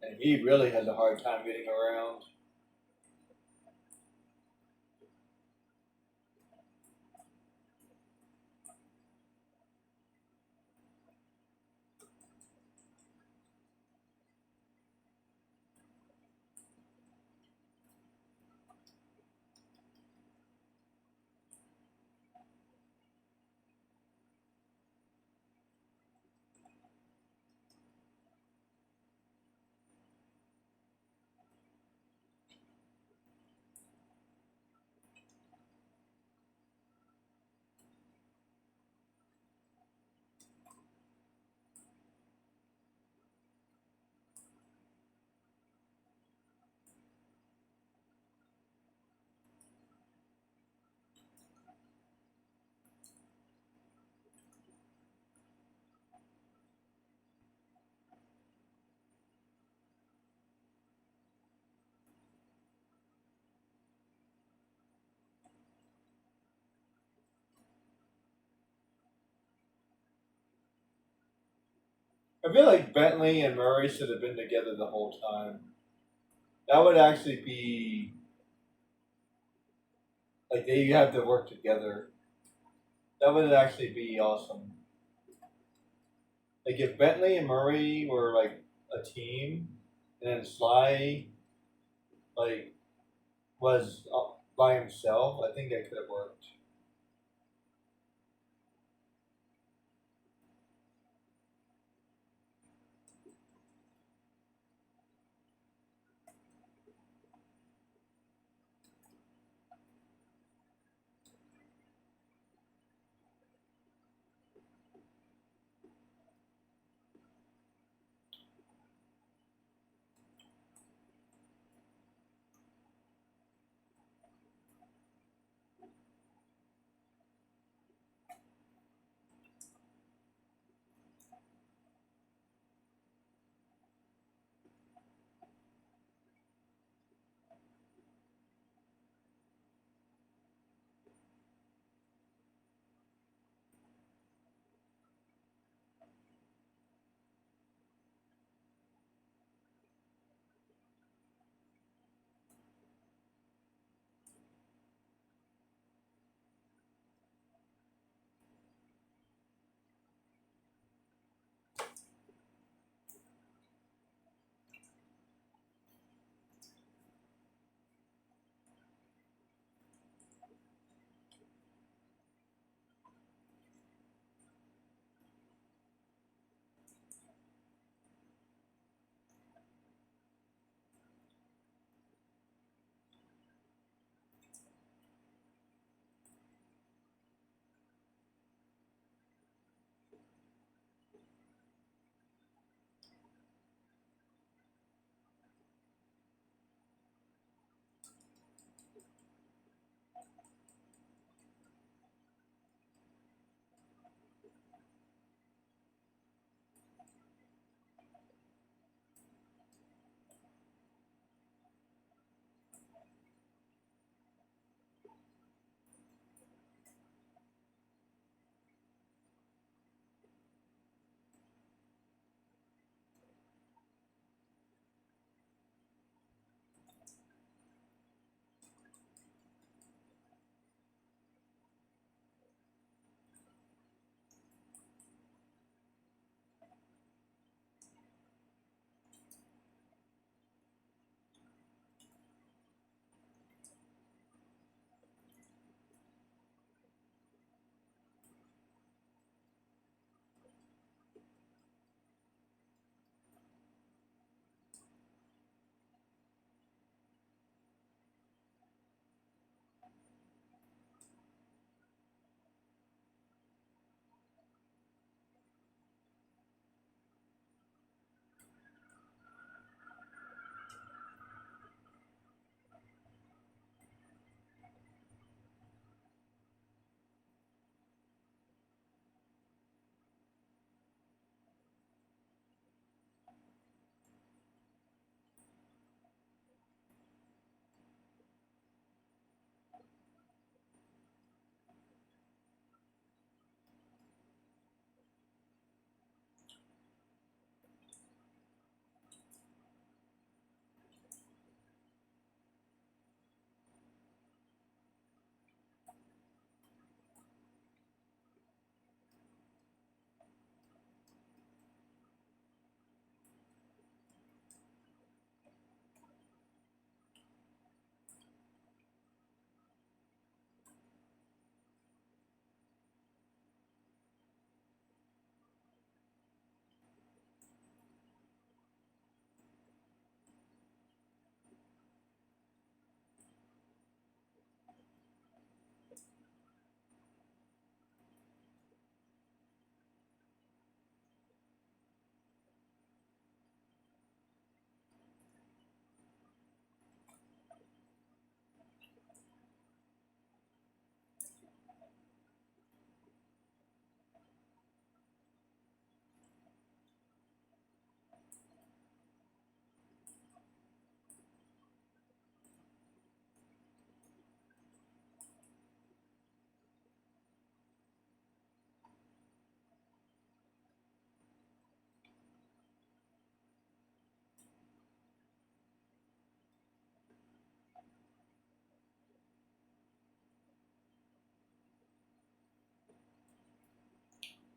Speaker 1: And he really has a hard time getting around. I feel like Bentley and Murray should have been together the whole time. That would actually be like they have to work together. That would actually be awesome. Like if Bentley and Murray were like a team, and then Sly like was by himself, I think that could have worked.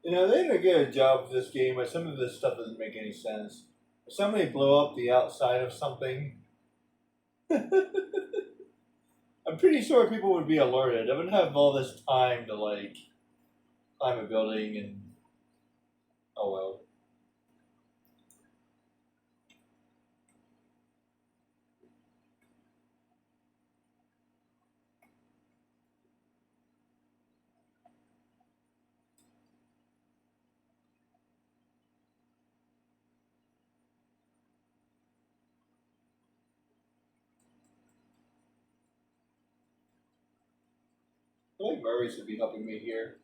Speaker 1: You know, they did a good job with this game, but some of this stuff doesn't make any sense. If somebody blew up the outside of something, I'm pretty sure people would be alerted. I wouldn't have all this time to like climb a building and oh well. I think Murray should be helping me here.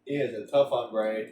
Speaker 1: He is a tough hombre.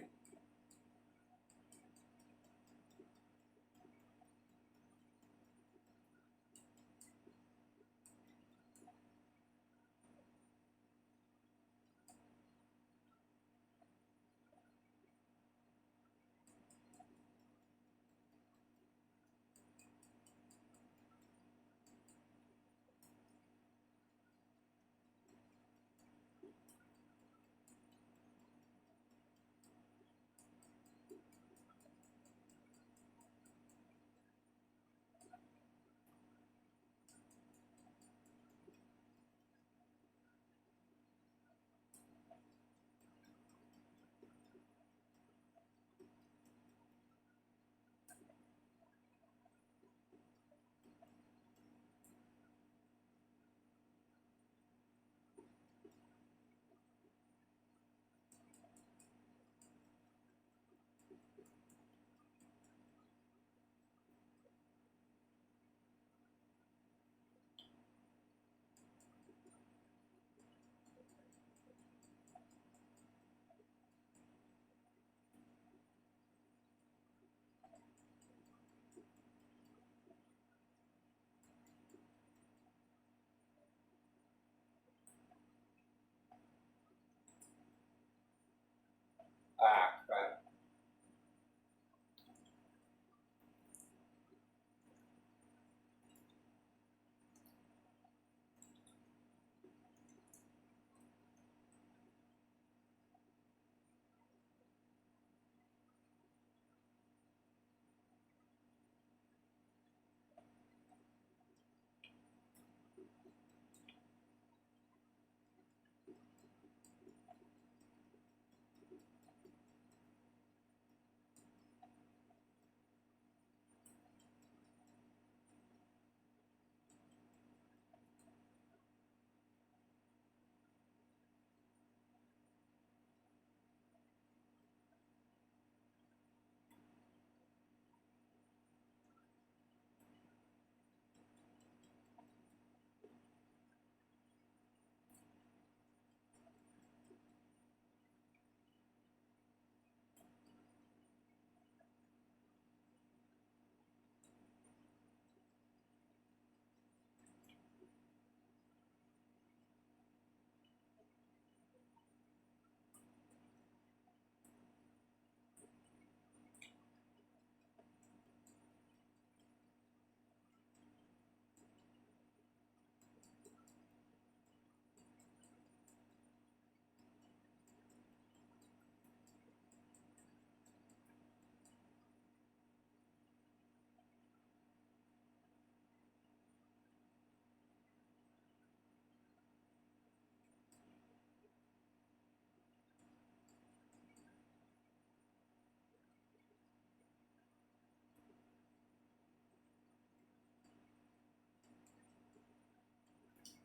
Speaker 1: Ah, crap.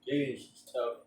Speaker 1: Jeez, it's tough.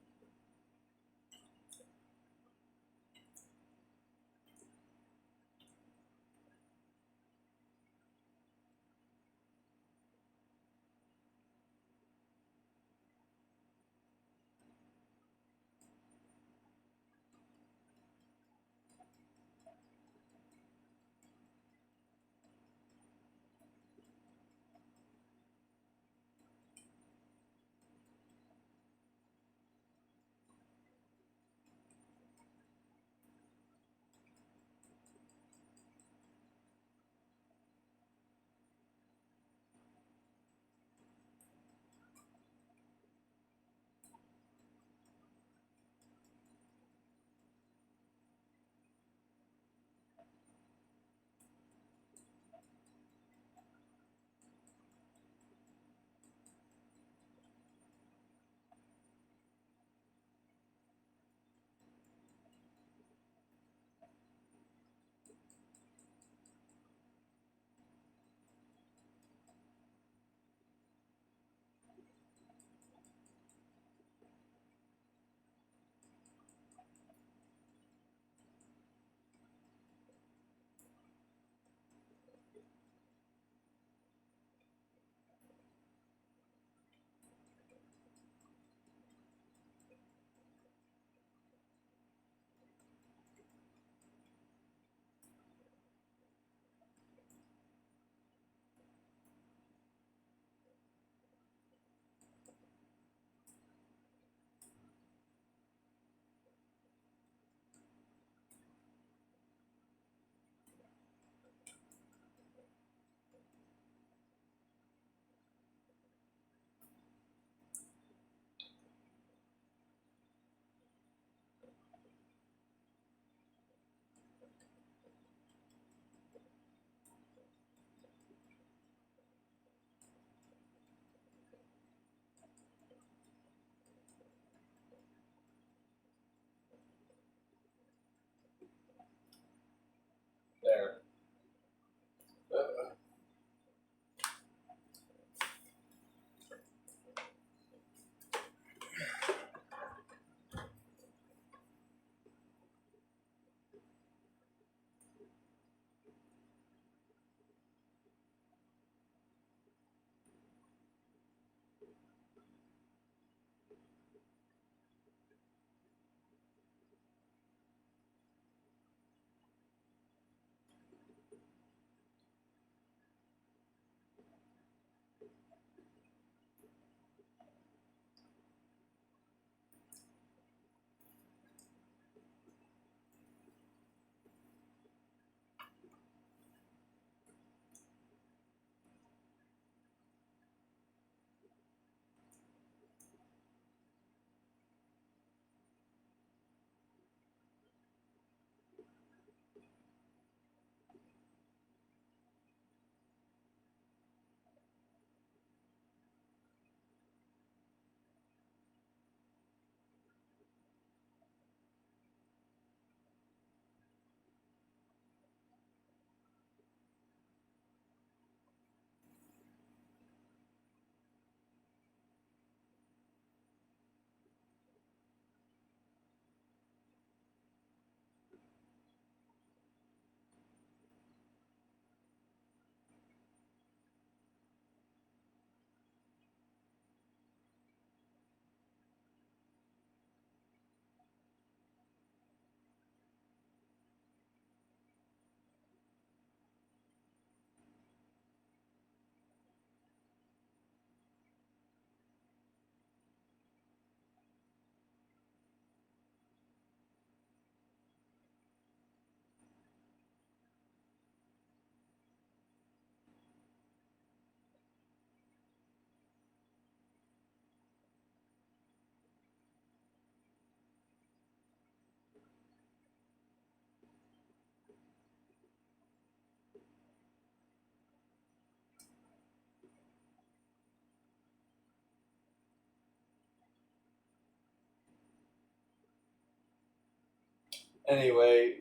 Speaker 1: Anyway,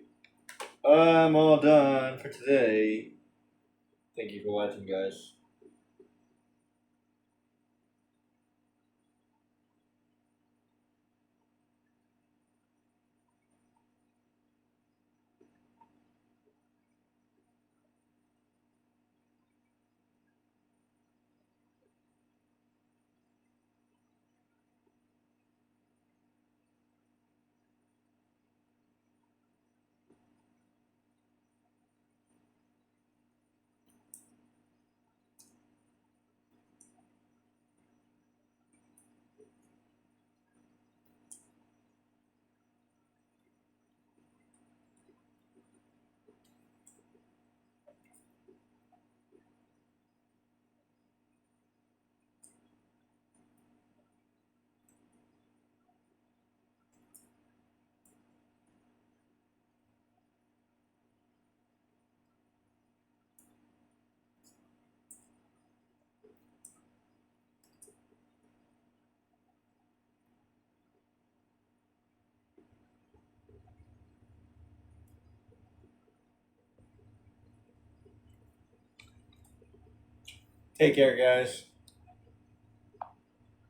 Speaker 1: I'm all done for today. Thank you for watching, guys. Take care, guys.